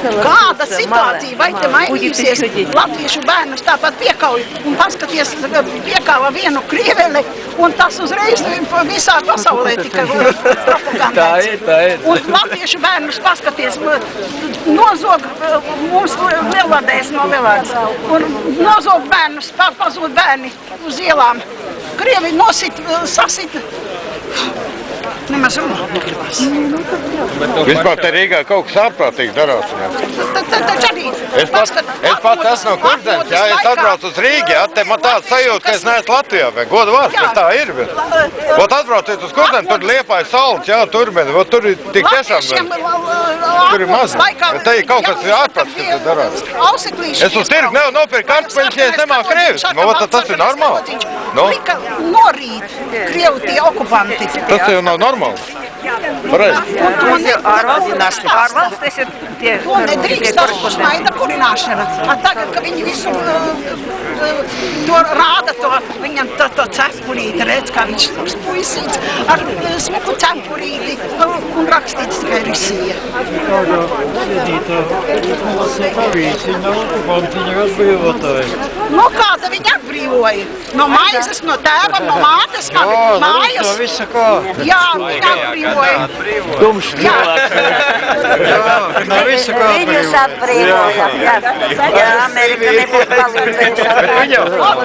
tā. Kāda situācija? Vai te mainīsies? Latviešu bērnus tāpat piekauj un paskaties, piekāva vienu krieveli un tas uzreiz visā pasaulē tika propagandēts. Tā ir. Un latviešu bērnus paskaties, nozog mums lielvadēs no lielvāds. Un nozog bērnus, pazūd bērni uz ielām. Krievi nosit, sasit. Nemaz runāt negribas. Vispār te Rīgā kaut kas ārprātīgi darās. Taču arī. Es pats esmu kurzems, jā, es atbraucu uz Rīgu, jā, te man tāds sajūta, ka es neesmu Latvijā, vai godu vārds, bet tā ir. Ot atbrauciet uz kurzem, tur Liepāja salds, jā, tur ir tik tiešām, tur ir maz. Bet te ir kaut kas ārprātīgi, kas darās. Es uz tirgu nopirku kartupeļus, ja es nemāku krievis. Tas ir normāli. Lika norīt Krievu tie okupanti. Tas jau nav normāli. Ārvalstis ir tie... To nedrīkst naida kurināšana. Tagad, ka viņi visu to rāda, viņam to cepurīti, redz, kā viņš puisīts ar smuku cepurīti un rakstīts tikai Risija. No kāda viņa atbrīvoja? No maizes, no tēva, no mātes, no mājas? No visa kā? Jā, viņa atbrīvoja. Dumšs cilvēks. No visa kā Viņus atbrīvoja. Jā, Amerika nebūtu palīdzējuši.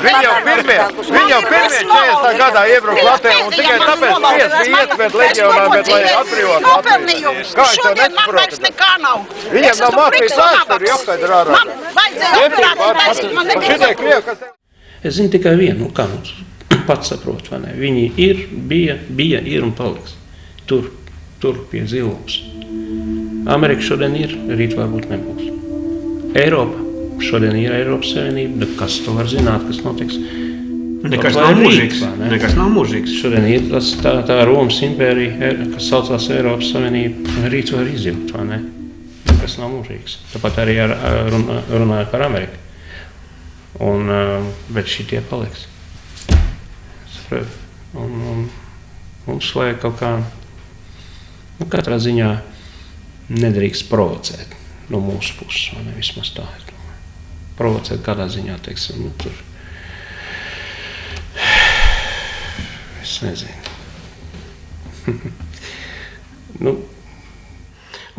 Bet viņi jau pirmie 40. gadā iebrauka Latvijā un tikai tāpēc iet pēc leģionā, bet lai atbrīvot Latviju. Kā es to nesaprotu? Viņiem nav mācības vēsturi, jokaid rārā. Man vajadzēja operāciju taisīt, man nebija. Es zinu tikai vienu, kā mums pats saprot, vai ne? Viņi ir, bija, ir un paliks. Tur tur pie zilums. Amerika šodien ir, rīt varbūt nebūs. Eiropa šodien ir Eiropas Savienība, bet kas to var zināt, kas notiks? Nekas nav mūžīgs. Nekas nav mūžīgs. Šodien ir tā Romas impērija, kas saucās Eiropas Savienība, rīt var izjūt, vai ne? Nekas nav mūžīgs. Tāpat arī runājot par Ameriku. Bet šitie paliks. Un mums vajag kaut kā, katrā ziņā nedrīkst provocēt no mūsu puses, vai ne, vismaz tā, es domāju. Provocēt kādā ziņā, teiksim, tur, es nezinu.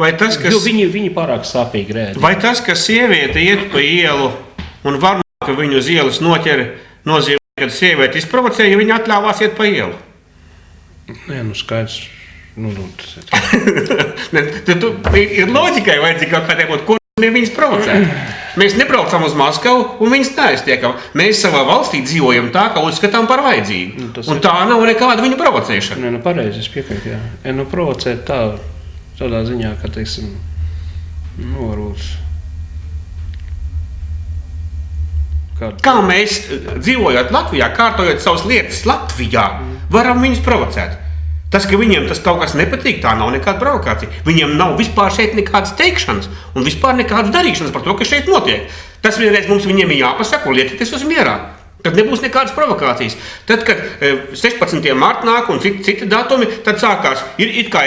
Vai tas, kas... Viņi pārāk sāpīgi rēdi. Vai tas, ka sieviete iet pa ielu un varbūt, ka viņu uz ielas noķer, nozīmē, kad sieviete izprovocē, ja viņa atļāvās iet pa ielu? Nē, skaidrs. Ir loģikai vajadzīgi kaut kādiem, kur viņas provocē. Mēs nebraucam uz Maskavu un viņas neaiztiekam. Mēs savā valstī dzīvojam tā, ka uzskatām par vajadzīgu. Un tā nav nekāda viņu provocēšana. Nē, pareizi, es piekrītu, jā. Provocēt tādā ziņā, ka, teiksim, varbūt... Kā mēs, dzīvojot Latvijā, kārtojot savas lietas Latvijā, varam viņus provocēt? Tas, ka viņiem tas kaut kas nepatīk, tā nav nekāda provokācija. Viņiem nav vispār šeit nekādas teikšanas un vispār nekādas darīšanas par to, kas šeit notiek. Tas vienreiz mums viņiem ir jāpasaka un lietieties uz mierā. Tad nebūs nekādas provokācijas. Tad, kad 16. marta nāk un citi datumi, tad sākās, ir kā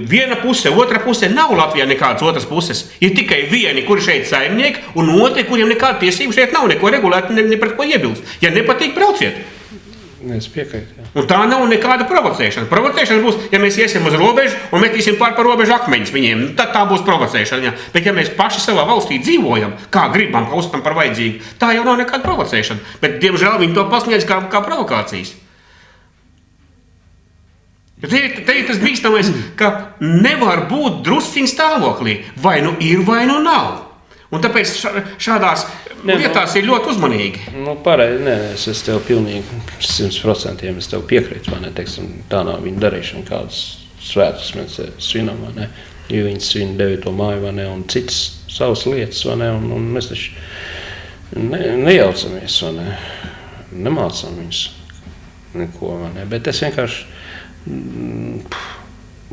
viena puse, otra puse, nav Latvijā nekādas otras puses. Ir tikai vieni, kuri šeit saimnieki, un otri, kuriem nekāda tiesība šeit nav, neko regulēt, ne pret ko iebilst. Ja nepatīk, brauciet. Es piekrītu, jā. Un tā nav nekāda provocēšana. Provocēšana būs, ja mēs iesim uz robežu un metīsim par robežu akmeņus viņiem. Tad tā būs provocēšana. Jā. Bet ja mēs paši savā valstī dzīvojam, kā gribam, kā uzskatām par vajadzīgu, tā jau nav nekāda provocēšana. Bet, diemžēl, viņi to pasniedz kā provokācijas. Te ir tas bīstamais, ka nevar būt drusciņ stāvoklī. Vai nu ir, vai nu nav. Un tāpēc šādās lietās ir ļoti uzmanīgi. Pareizi, es tev pilnīgi 100% es tev piekrītu, vai ne, teiksim, tā nav viņa darīšana, kādas svētus mēs svinam, vai ne, jo viņi svin 9. māju, vai ne, un citas savas lietas, vai ne, un mēs taču nejaucamies, vai ne, nemācām viņus neko, vai ne, bet es vienkārši...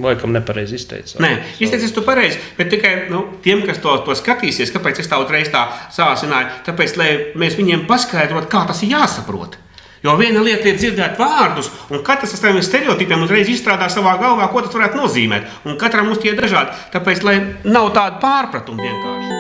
Laikam nepareizi izteicu. Nē, izteicies tu pareizi, bet tikai tiem, kas to skatīsies, kāpēc es tā uzreiz tā sāsināju, tāpēc, lai mēs viņiem paskaidrot, kā tas ir jāsaprot. Jo viena lieta ir dzirdēt vārdus, un katrs ar saviem stereotipiem uzreiz izstrādā savā galvā, ko tas varētu nozīmēt. Un katram mums tie dažādi, tāpēc, lai nav tāda pārpratuma vienkārši.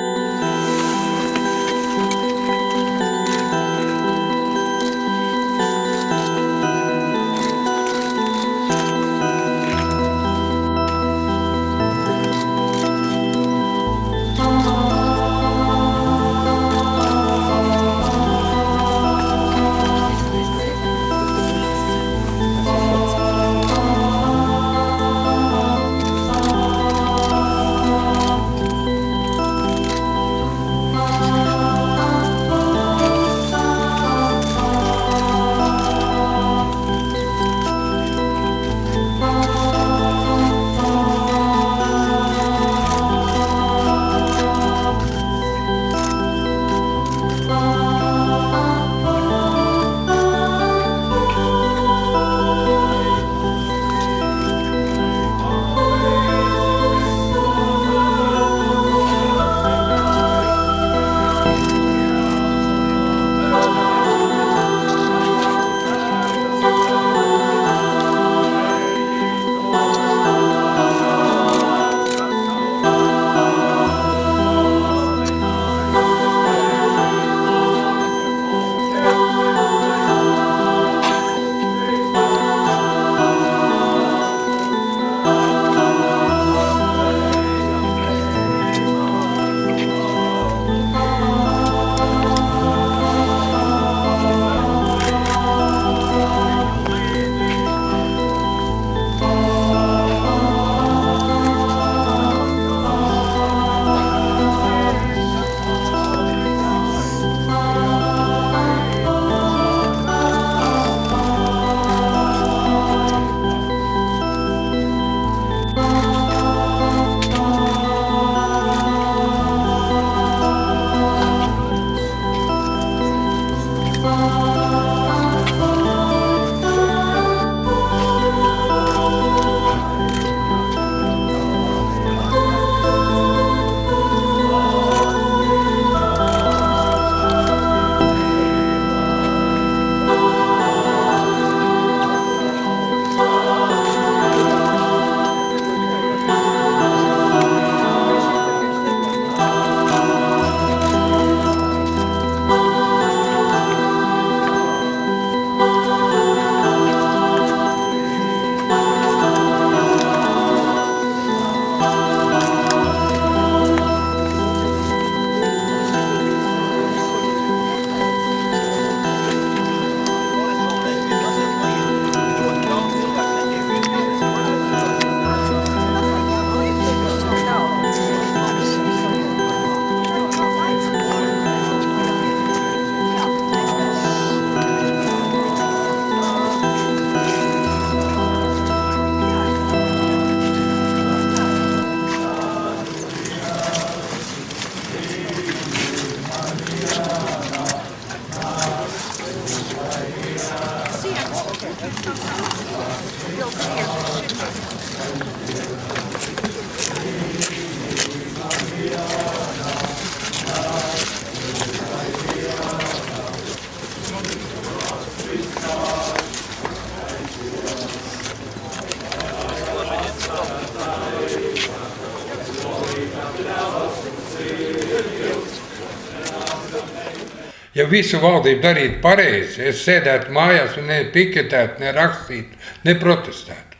Ja visu valdību darītu pareizi, es sēdētu mājās un ne piketētu, ne rakstītu, ne protestētu.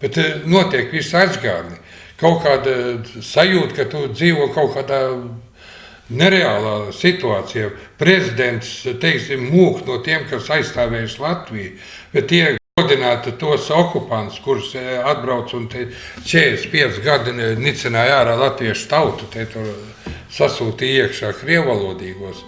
Bet notiek viss aizgādni. Kaut kāda sajūta, ka tu dzīvo kaut kādā nereālā situācijā. Prezidents, teiksim, mūk no tiem, kas aizstāvējuši Latviju, bet tie godinātu tos okupantus, kurus atbrauc un 45 gadi nicināja ārā latviešu tautu, te tur sasūtīja iekšā krievalodīgos.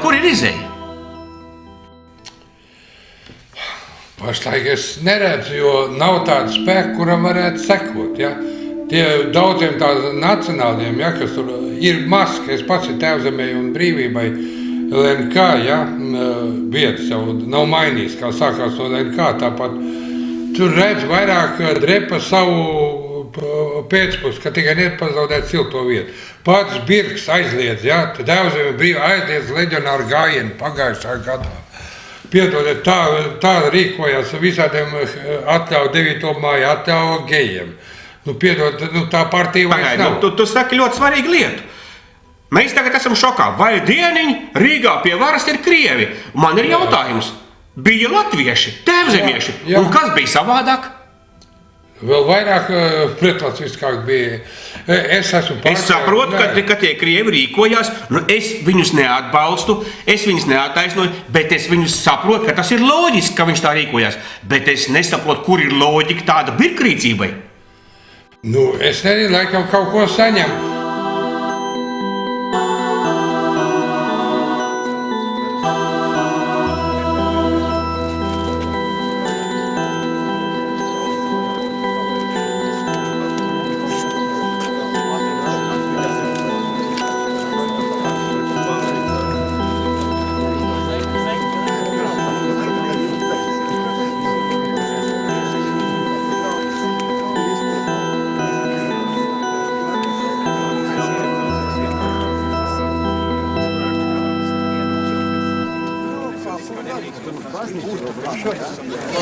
Kur ir izēja? Pašlaik es neredzu, jo nav tāda spēka, kuram varētu sekot. Ja? Tie daudziem tādiem nacionāliem, ja, kas tur ir maska, es pats ir Tēvzemei un brīvībai LNK, ja, vietas jau nav mainījis, kā sākās no LNK, tāpat tur redz vairāk drepa savu pēcpus, ka tikai nepazaudēt silto vietu. Pats Birks aizliedz, ja, tad Tēvzeme brīvā aizliedz leģionāru gājienu pagājušā gadā. Piedodiet, tā rīkojās visādiem atļauju 9. māju, atļauju gejiem. Nu, piedod, tā partija vairs nav. Tu saki ļoti svarīgu lietu. Mēs tagad esam šokā. Vai dieniņi Rīgā pie varas ir krievi? Man ir jautājums. Bija latvieši, tēvzemieši. Un kas bija savādāk? Vēl vairāk pretlatviskāk bija. Es saprotu, ka tie krievi rīkojās, es viņus neatbalstu, es viņus neattaisnoju, bet es viņus saprotu, ka tas ir loģiski, ka viņš tā rīkojās. Bet es nesaprotu, kur ir loģika tāda birkrīcībai. Nu, es nezinu, laikam kaut ko saņem.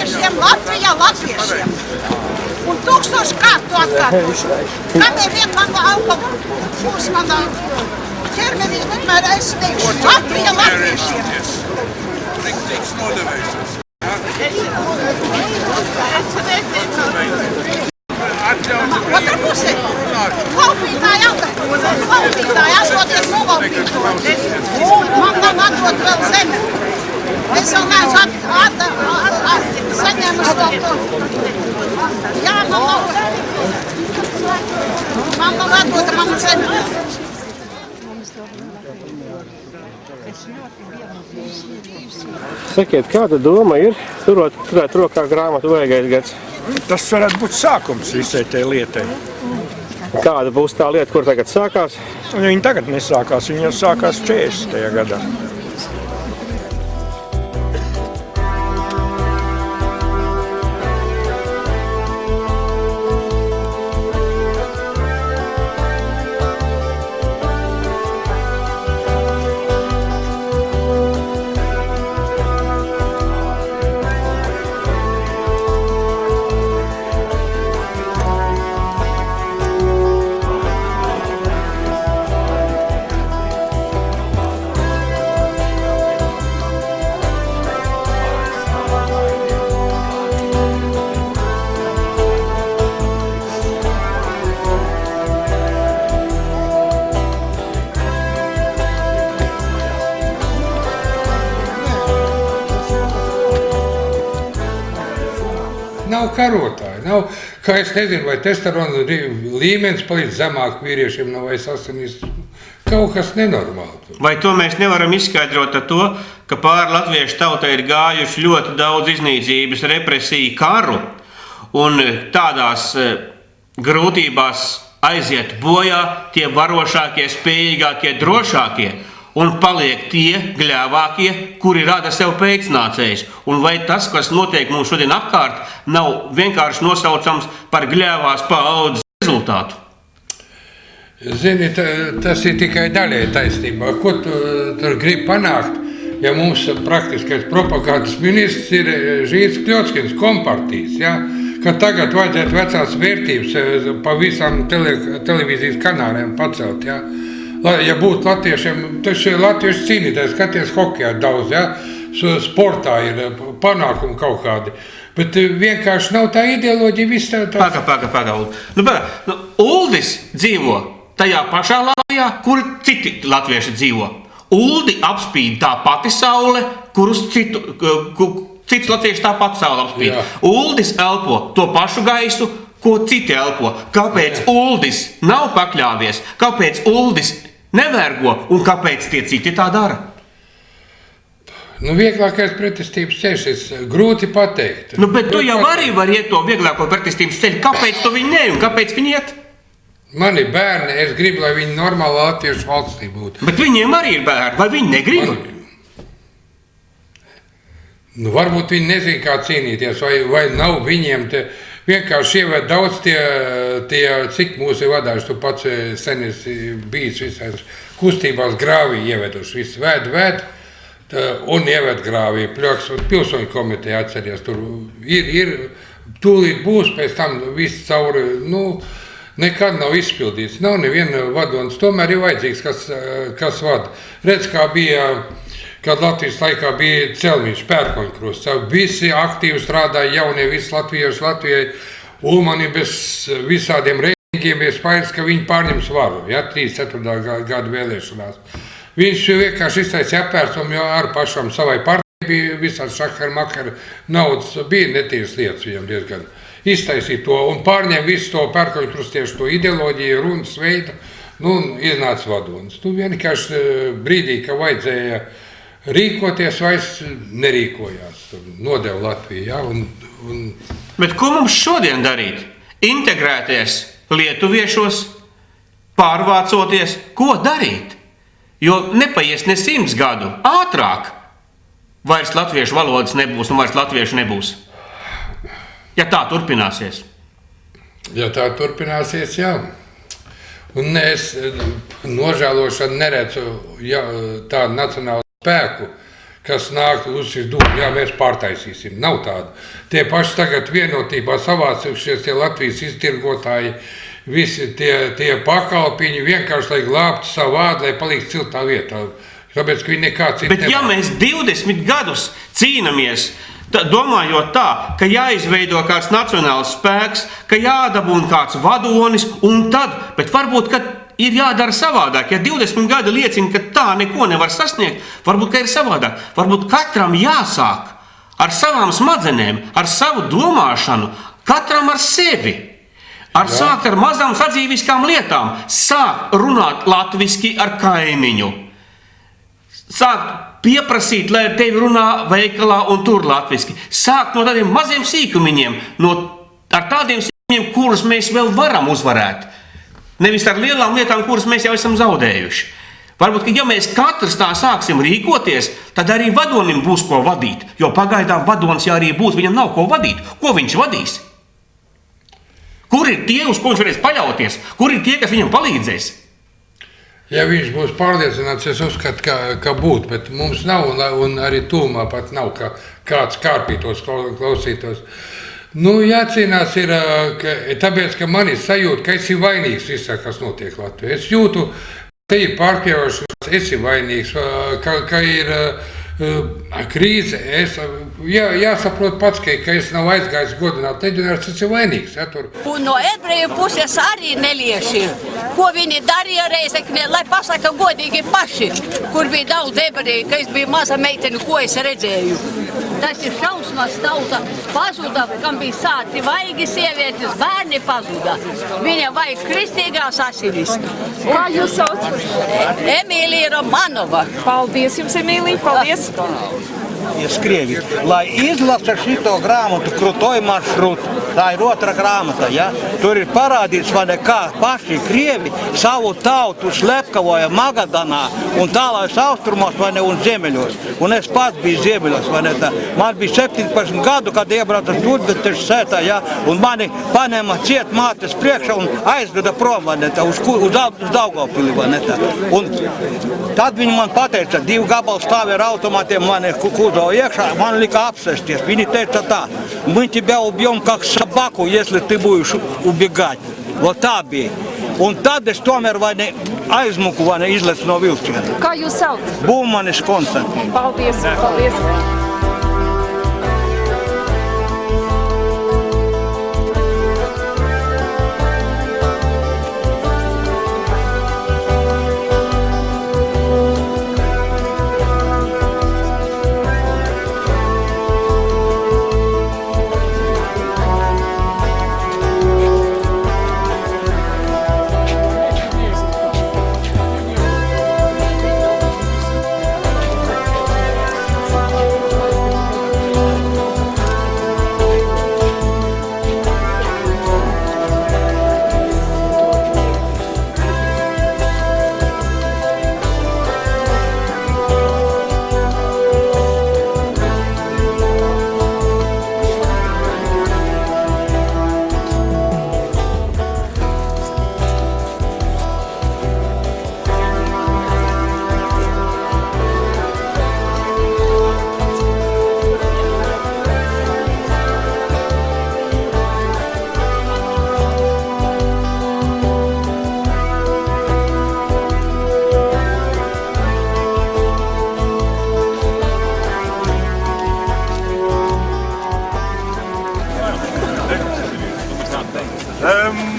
Šiem Latvijā latviešiem. Un 1000 kārtu atkārtošu. Kādēļ vien man alkoholu būs manā ķermenī, vienmēr es teikšu Latvija latviešiem. Otra pusē. Laupītāji atroties nolaupītāji. Man nav atrot vēl zeme. Es vēl neesmu saņēmusi vēl to. Jā, man nav atdota mana zeme. Sakiet, kāda doma ir turēt rokā grāmatu Vajagais gads? Tas varētu būt sākums visai tai lietai. Kāda būs tā lieta, kur tagad sākās? Viņa tagad nesākās, viņa jau sākās 40. gadā. Nav karotāji, nav, kā es nezinu, vai testosterona līmenis palīdz zemāk vīriešiem, vai sasinīs, kaut kas nenormāli. Vai to mēs nevaram izskaidrot ar to, ka pāri latviešu tautai ir gājuši ļoti daudz iznīcības, represiju, karu, un tādās grūtībās aiziet bojā tie varošākie, spējīgākie, drošākie, un paliek tie gļēvākie, kuri rada sev pēcnācējus. Un vai tas, kas notiek mums šodien apkārt, nav vienkārši nosaucams par gļēvās paaudzes rezultātu? Zini, tas ir tikai daļai taisnībā. Ko tu tur gribi panākt, ja mums praktiskais propagandas ministrs ir Žīts Kļotskins kompartijas, ja? Ka tagad vajadzētu vecās vērtības pa visām televīzijas kanāliem pacelt, ja? Ja būtu latviešiem, taču latvieši cīnītājs, skaties hokejā daudz, ja? Sportā ir panākumi kaut kādi. Bet vienkārši nav tā ideoloģija, viss tā... Paga, Uldis dzīvo tajā pašā Latvijā, kur citi latvieši dzīvo. Uldi apspīd tā pati saule, kurus cits latvieši tā pati saule apspīd. Jā. Uldis elpo to pašu gaisu, ko citi elpo. Kāpēc Uldis nav pakļāvies? Kāpēc Uldis nevergo un kāpēc tie citi tā dara? Vieglākais pretestības ceļš, grūti pateikt. Bet tu jau arī vari iet to vieglāko pretestības ceļu. Kāpēc tu viņi ne un kāpēc viņi iet? Mani bērni, es gribu, lai viņi normāli latviešu valstī būtu. Bet viņiem arī ir bērni, vai viņi negrib? Varbūt viņi nezin, kā cīnīties, vai nav viņiem te... Vienkārši ievērt daudz tie, cik mūs ir vadājuši, tu pats sen esi bijis visās kustībās grāvī ieveduši, visu vēd, un ievērt grāvī, pilsoņu komiteja atceries, tur ir, tūlīt būs, pēc tam viss cauri, nekad nav izpildīts, nav neviena vadonis, tomēr ir vajadzīgs, kas vada. Redz, kā bija... Kad Latvijas laikā bija Celmiņš, Pērkoņkrusts, visi aktīvi strādāja jaunie, visi latvieši Latvijai, Ulmani bez visādiem rēķiniem ir spairs, ka viņi pārņems varu, 3-4 gadu vēlēšanās. Viņš vienkārši iztaisīja apvērsumu, jo ar pašam savai partijai bija visāds šakar-makar naudas, bija netīras lietas viņam diezgan. Iztaisīja to un pārņem visu to Pērkoņkrustiešu, to ideoloģiju, runas veidu, un iznāca vadonis. Vienkārši brīdī, ka vajadzēja rīkoties, vairs nerīkojās, nodeva Latviju, ja, un... Bet ko mums šodien darīt? Integrēties lietuviešos, pārvācoties, ko darīt? Jo nepaies ne 100 gadu, ātrāk vairs latviešu valodas nebūs un vairs latviešu nebūs. Ja tā turpināsies. Ja tā turpināsies, jā. Un es nožēlošanu neredzu tādu nacionālu spēku, kas nāk uz šis dūmu, jā, mēs pārtaisīsim, nav tāda. Tie paši tagad vienotībā savācušies, tie Latvijas iztirgotāji, visi tie pakalpiņi vienkārši, lai glābtu savu vārdu, lai paliks ciltā vietā. Tāpēc, ka viņi nekā cita Bet ja mēs 20 gadus cīnamies, domājot tā, ka jāizveido kāds nacionāls spēks, ka jādabūna kāds vadonis, un tad, bet varbūt, ka ir jādara savādāk. Ja 20 gadi liecina, ka tā neko nevar sasniegt, varbūt, ka ir savādāk. Varbūt katram jāsāk ar savām smadzenēm, ar savu domāšanu, katram ar sevi. Sākt ar mazām sadzīviskām lietām, sākt runāt latviski ar kaimiņu. Sākt pieprasīt, lai tevi runā veikalā un tur latviski. Sākt no tādiem maziem sīkumiņiem, no ar tādiem simtiem, kurus mēs vēl varam uzvarēt. Nevis ar lielām lietām, kuras mēs jau esam zaudējuši. Varbūt, ka ja mēs katrs tā sāksim rīkoties, tad arī vadonim būs ko vadīt. Jo pagaidām vadonis, ja arī būs, viņam nav ko vadīt. Ko viņš vadīs? Kur ir tie, uz ko viņš varēs paļauties? Kur ir tie, kas viņam palīdzēs? Ja viņš būs pārliecināts, es uzskatu, ka būtu, bet mums nav, un arī tūmā pat nav, ka kāds kārpītos, klausītos. Nu, jācīnās ir, tāpēc, ka man ir sajūta, ka esi vainīgs visā, kas notiek Latvijā. Es jūtu, te ir pārkļaušanās, esi vainīgs, ka ir krīze. Jāsaprot pats, ka es nav aizgājis godināt leģionārus, es esmu vainīgs. Ja, tur. Un no ebreju puses arī nelieši, ko viņi darīja Reizeknē, lai pasaka godīgi paši, kur bija daudz ebreju, ka es biju maza meiteni, ko es redzēju. Tas ir šausmas tauta pazuda, kam bija sāti vaigi sievietes, bērni pazuda. Viņa vajag kristīgās asinis. Kā jūs sauc? Emīlija Romanova. Paldies jums, Emīlija, paldies. Krievi, lai izlasa šito grāmatu Krutoj maršrut. Tā ir otra grāmata, ja? Tur ir parādīts, vai ne, kā paši Krievi savu tautu slepkavoja Magadanā un tālāk austrumos, vai ne, un ziemeļos. Un es pats biju ziemeļos, vai ne, tā. Man bija 17 gadu, kad iebrauca Turbetešu sētā, ja? Un mani paņēma ciet mātes priekšā un aizveda prom, vai ne, tā, uz Daugavpili, vai ne, tā. Un tad viņi man pateica, 2 gabalu stāvi ar automatiem, mani kūzau iekšā, man lika apsēsties. Viņi teica tā, мы тебя убьем как собаку, если ты будешь убегать. Вот tā bija. Un tad es tomēr vai ne aizmuku, vai ne izlecu no vilciena. Kā jūs sauc? Būmanis Konstantīns. Paldies, paldies.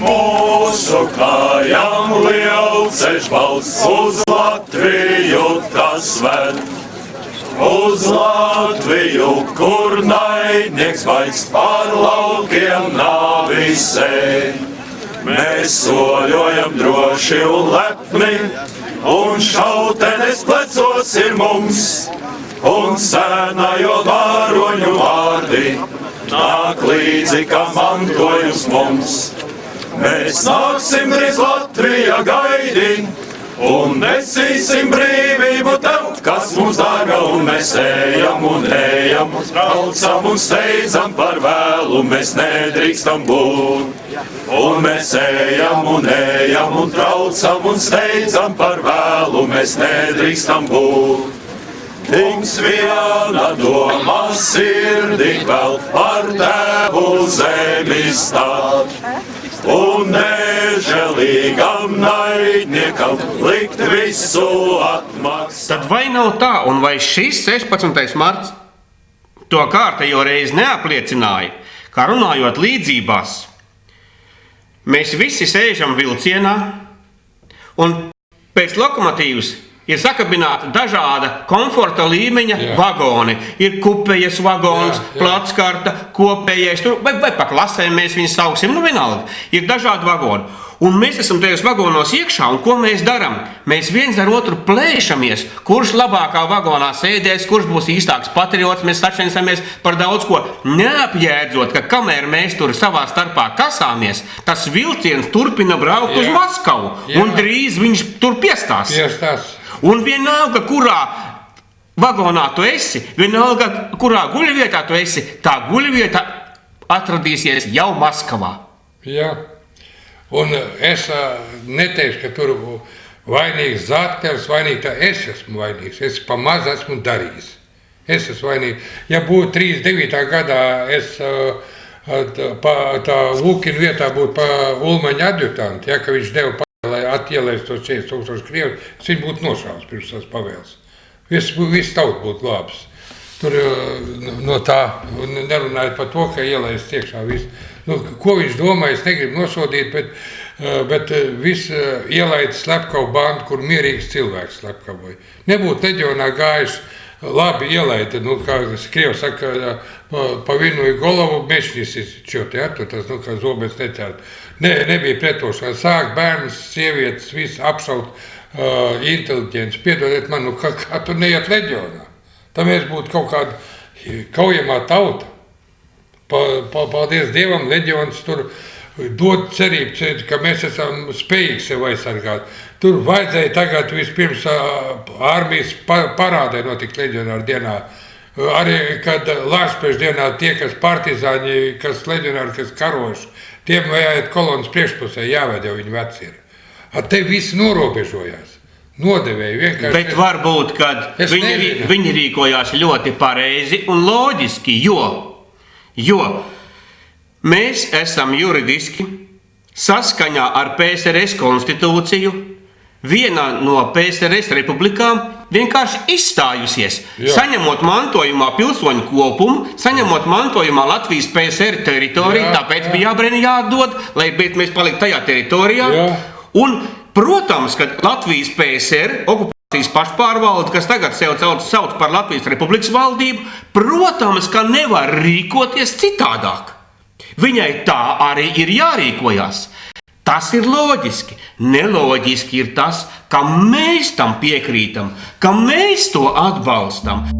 Mūsu kājām lielceļš valsts uz Latviju tas ved. Uz Latviju, kur naidnieks vaigs pār laukiem nāvisē. Mēs soļojam droši un lepni, un šautenes plecos ir mums, un sēnajo varoņu vārdi nāk līdzi kā mantojums mums. Mēs nāksim drīz Latvijā gaidi un nesīsim brīvību tev, kas mums dārga, un mēs ejam, braucam un steidzam par vēlu, mēs nedrīkstam būt. Un mēs ejam un braucam un steidzam par vēlu, mēs nedrīkstam būt. Mums viena doma sirdī vēl par tevu zemi stāt. Un nežēlīgam naidniekam likt visu atmaksāt. Tad vai nav tā, un vai šis 16. marts to kārtējo reizi neapliecināja, kā runājot līdzībās, mēs visi sēžam vilcienā, un pēc lokomotīvas ir sakabināti dažāda komforta līmeņa vagoni. Ir kupejas vagons, plackarta, kopējais, vai pa klasēm mēs viņus sauksim, nu vienalga. Ir dažādi vagoni. Un mēs esam tajos vagonos iekšā, un ko mēs darām? Mēs viens ar otru plēšamies, kurš labākā vagonā sēdēs, kurš būs īstāks patriots, mēs sačensamies par daudz ko, neapjēdzot, ka kamēr mēs tur savā starpā kasāmies, tas vilciens turpina braukt uz Maskavu, un drīz viņš tur piestās. Un vienalga, kurā vagonā tu esi, vienalga, kurā guļvietā tu esi, tā guļvieta atradīsies jau Maskavā. Jā. Un es neteikšu, ka tur vainīgs Zaters, vainīgs, tā es esmu vainīgs. Es pamaz esmu darījis. Es esmu vainīgs. Ja būtu 39. gadā, es tā Lukina vietā būtu pa Ulmaņa adjutanti, ja, ka viņš deva lai attielēs tos 40,000 krievi, viņš būtu nošāvis pirms tās pavēles. Viss tauta būtu glābs. Tur no tā, nerunājot par to, ka ielaist iekšā visu. Ko viņš domā, es negribu nosodīt, bet viss ielaid slepkavu bandu, kur mierīgs cilvēks slepkavoja. Nebūtu leģionā gājuši labi ielaid, kā Krievi saka, pa vinu i golovu mešņis izčot, ja, tur tas, kā zobens necērt. Nebija pretošanā. Sāk bērns, sievietes, viss apšaut inteliģents. Piedodiet man, kā tur neiet leģionā. Tā mēs būtu kaut kāda kaujamā tauta. Paldies Dievam, leģions tur dod cerību, ka mēs esam spējīgi sev aizsargāt. Tur vajadzēja tagad vispirms armijas parādē notikt leģionāru dienā. Arī, kad Lāčpēšu dienā tie, kas partizāņi, kas leģionāri, kas karoši, tiem vajag kolonas priekšpusē jāved, jau viņi veci ir. Te visi norobežojās. Nodevēja vienkārši. Bet varbūt, kad viņi rīkojās ļoti pareizi un loģiski, jo mēs esam juridiski saskaņā ar PSRS konstitūciju vienā no PSRS republikām vienkārši izstājusies, saņemot mantojumā pilsoņu kopumu, saņemot mantojumā Latvijas PSR teritoriju, tāpēc bija jāatdod, lai mēs paliktu tajā teritorijā. Un, protams, ka Latvijas PSR, okupācijas pašpārvalde, kas tagad sev sauc par Latvijas Republikas valdību, protams, ka nevar rīkoties citādāk. Viņai tā arī ir jārīkojās. Tas ir loģiski. Neloģiski ir tas, ka mēs tam piekrītam, ka mēs to atbalstam.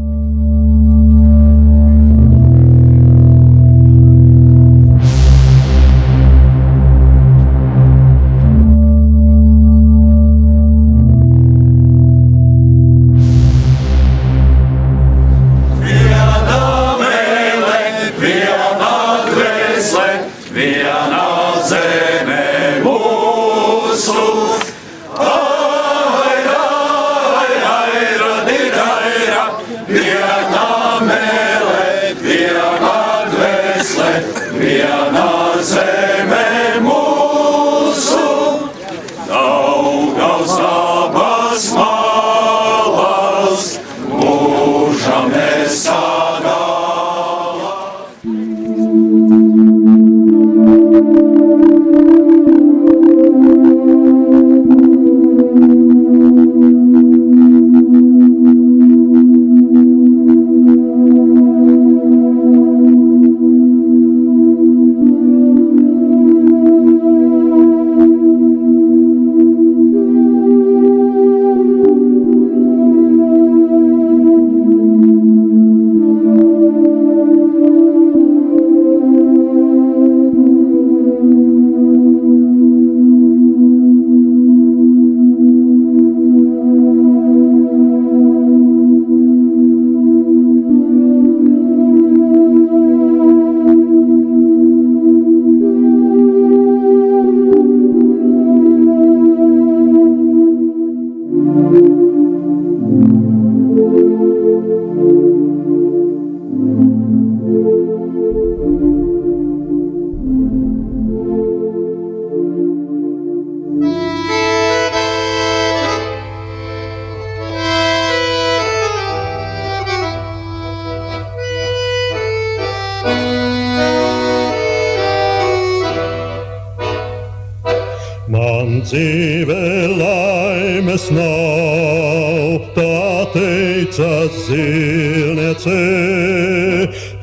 Dzīve laimes nav, tā teica zilniece,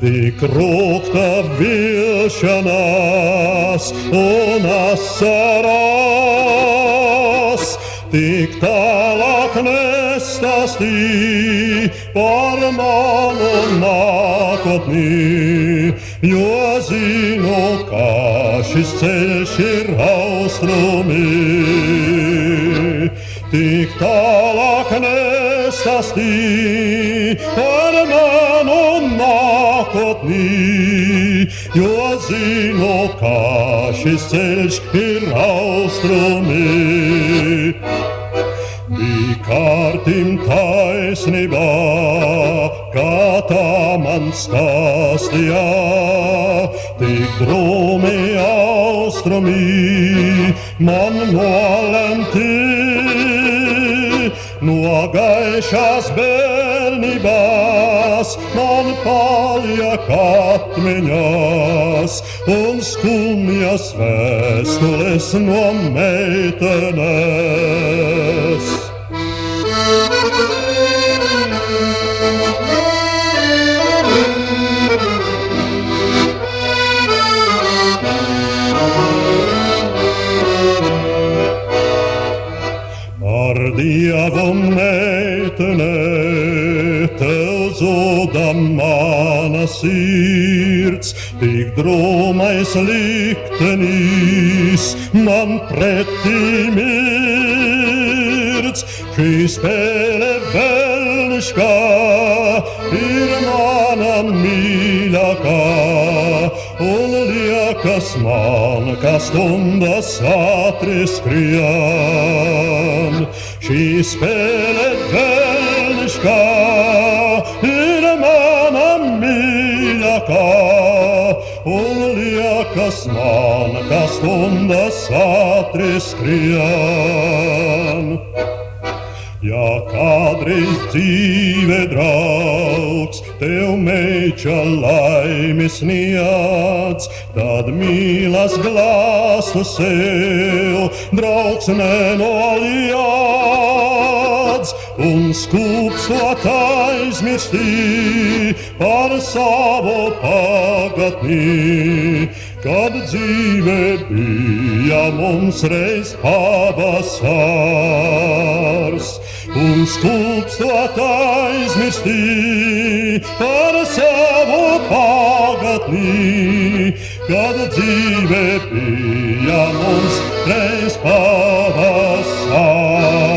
tik rūkta vilšanās un asarā tik tālāk nestāstī par manu nākotni, jo zinu, kā šis ceļš ir austrumi. Tik tālāk nestāstī par manu nākotni, jo zinu, kā šis ceļš ir austrumi. Bija kārtim taisnībā, kā tā man stāstīja, tik drūmi austrumi man nolemti. No gaišās bērnībās man paliek atmiņās un skumjas vēstules no meitenes. Ar Dievu meitene, tev zuda mana sirds, tik drūmais liktenis man pretī mirdz. Šī spēle velniškā ir mana mīļākā, un liekas man, ka stundas ātri skrien. Šī spēle velniškā ir mana mīļākā, un liekas man, ka stundas ātri skrien. Ja kādreiz dzīve draugs tev meiča laimi sniedz, tad mīlas glāstu sev draugs nenoliedz, un skūpstot aizmirstī par savu pagatni, kad dzīve bija mums reiz pavasars. Un skūpstot aizmirstī par savu pagatni, kad dzīve bija mums reiz pavasars.